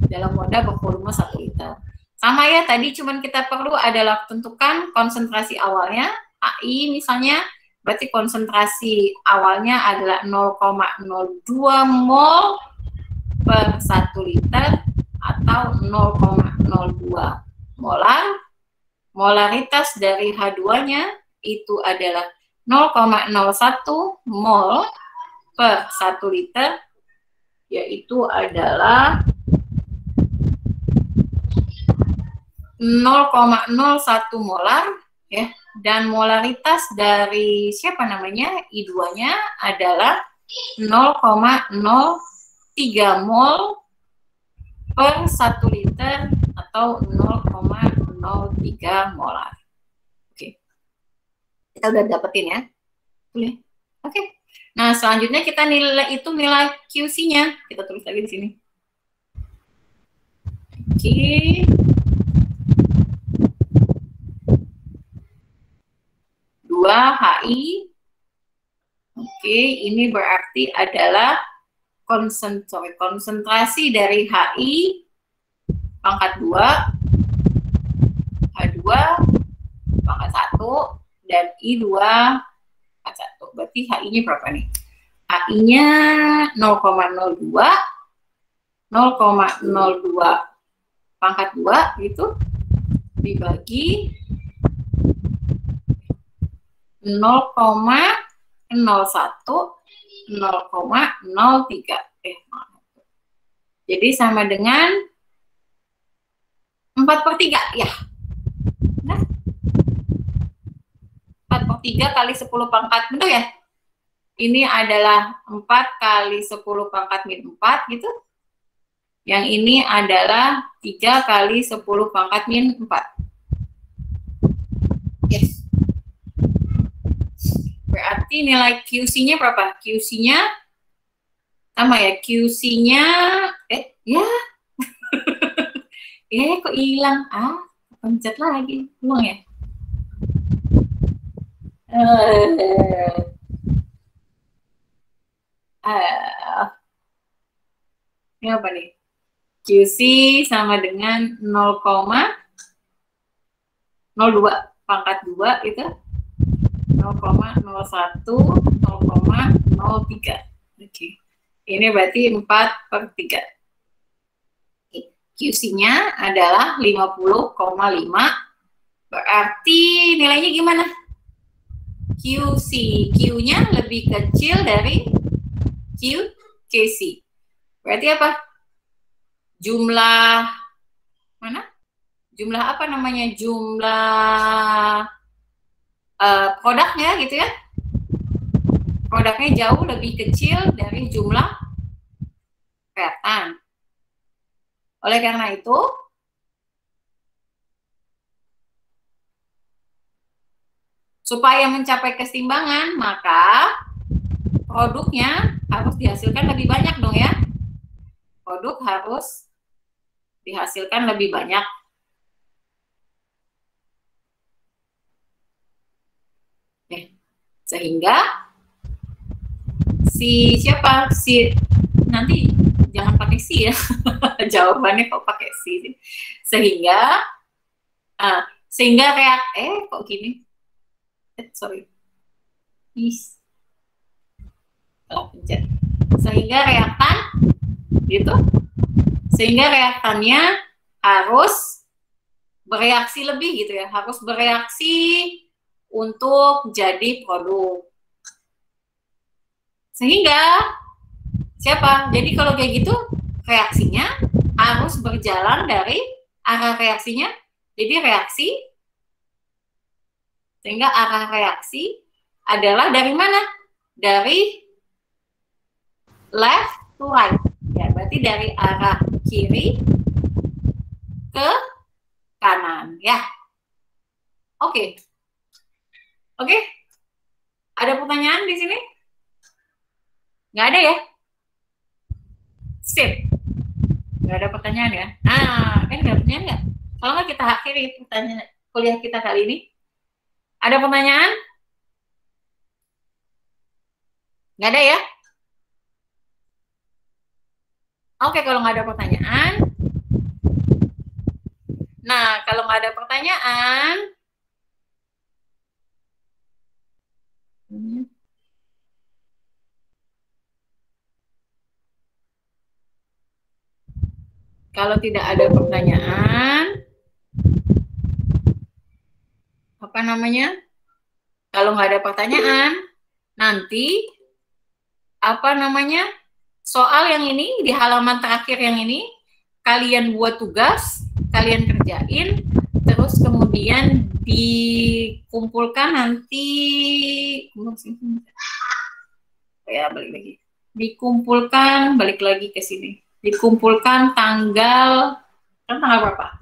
dalam wadah bervolume 1 liter. Sama ya tadi, cuman kita perlu adalah tentukan konsentrasi awalnya AI misalnya, berarti konsentrasi awalnya adalah 0,02 mol per 1 liter atau 0,02 molar. Molaritas dari H2-nya itu adalah 0,01 mol per 1 liter, yaitu adalah 0,01 molar ya. Dan molaritas dari siapa namanya I2-nya adalah 0,03 mol per 1 liter atau 0,03 molar. Oke. Kita udah dapetin ya. Oke. Nah, selanjutnya kita nilai QC-nya. Kita tulis lagi di sini. Oke. 2HI. Oke, ini berarti adalah konsentrasi dari HI pangkat 2, H2 pangkat 1, dan I2 pangkat 1. Berarti HI-nya berapa nih? HI-nya 0,02 pangkat 2 gitu dibagi 0,01 0,03. Jadi sama dengan 4/3 ya. Nah, 4/3 kali 10 pangkat betul ya? Ini adalah 4 kali 10 pangkat min 4 gitu. Yang ini adalah 3 kali 10 pangkat min 4. Yes. Berarti nilai QC-nya berapa? QC-nya sama ya, QC-nya ya. Kok hilang? Pencet lagi. Ulang ya? Ini apa nih? QC sama dengan 0,02 pangkat 2 itu 0,01 0,03. Oke. Ini berarti 4/3. QC-nya adalah 50,5. Berarti nilainya gimana? QC. Q-nya lebih kecil dari QC. Berarti apa? Jumlah mana? Jumlah apa namanya? Jumlah produknya gitu ya. Produknya jauh lebih kecil dari jumlah reaktan. Oleh karena itu, supaya mencapai keseimbangan, maka produknya harus dihasilkan lebih banyak dong ya. Produk harus dihasilkan lebih banyak. Sehingga nanti jangan pakai si ya. Jawabannya kok pakai si. Sehingga kok gini. Sorry. Sehingga reaktan gitu. Sehingga reaktannya harus bereaksi lebih gitu ya. Harus bereaksi untuk jadi produk. Sehingga jadi kalau kayak gitu reaksinya harus berjalan dari arah reaksinya. Jadi reaksi, sehingga arah reaksi adalah dari mana? Dari left to right. Ya, berarti dari arah kiri ke kanan. Ya, oke. Oke, ada pertanyaan di sini? Nggak ada ya? Sip. Nggak ada pertanyaan ya? Nggak ada pertanyaan nggak? Kalau nggak kita akhiri pertanyaan kuliah kita kali ini. Ada pertanyaan? Nggak ada ya? Oke, kalau nggak ada pertanyaan. Nah, kalau nggak ada pertanyaan, kalau tidak ada pertanyaan, apa namanya? Kalau nggak ada pertanyaan, nanti apa namanya? Soal yang ini di halaman terakhir yang ini kalian buat tugas, kalian kerjain, terus kemudian dikumpulkan nanti ya balik lagi. Dikumpulkan balik lagi ke sini. Dikumpulkan tanggal berapa?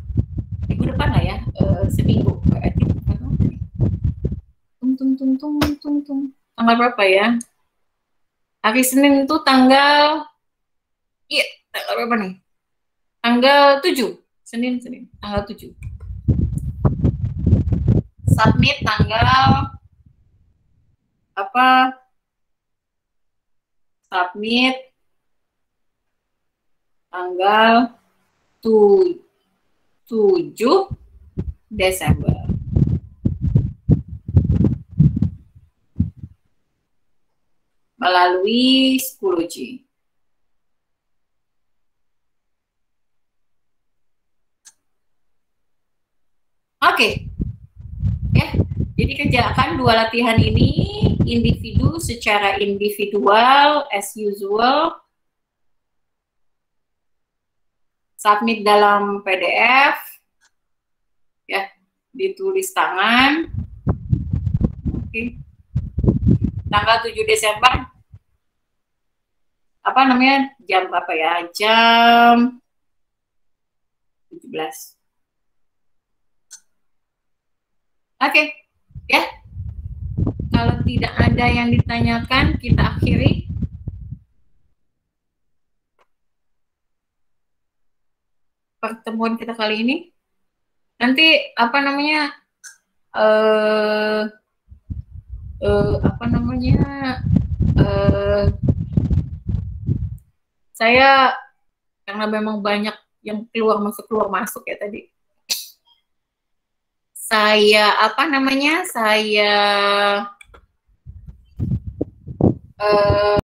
Minggu depan lah ya, seminggu. Tanggal berapa ya? Hari Senin itu tanggal berapa nih? Tanggal 7. Senin, tanggal 7. Submit tanggal apa? Submit tanggal 7 Desember. Melalui Schoology. Oke. Ya, jadi kerjakan 2 latihan ini individu secara individual as usual. Submit dalam PDF. Ya, ditulis tangan. Oke. Tanggal 7 Desember. Apa namanya? Jam berapa ya? Jam 17. Oke, ya. Kalau tidak ada yang ditanyakan, kita akhiri. Pertemuan kita kali ini. Nanti apa namanya? Saya karena memang banyak yang keluar masuk ya tadi. Saya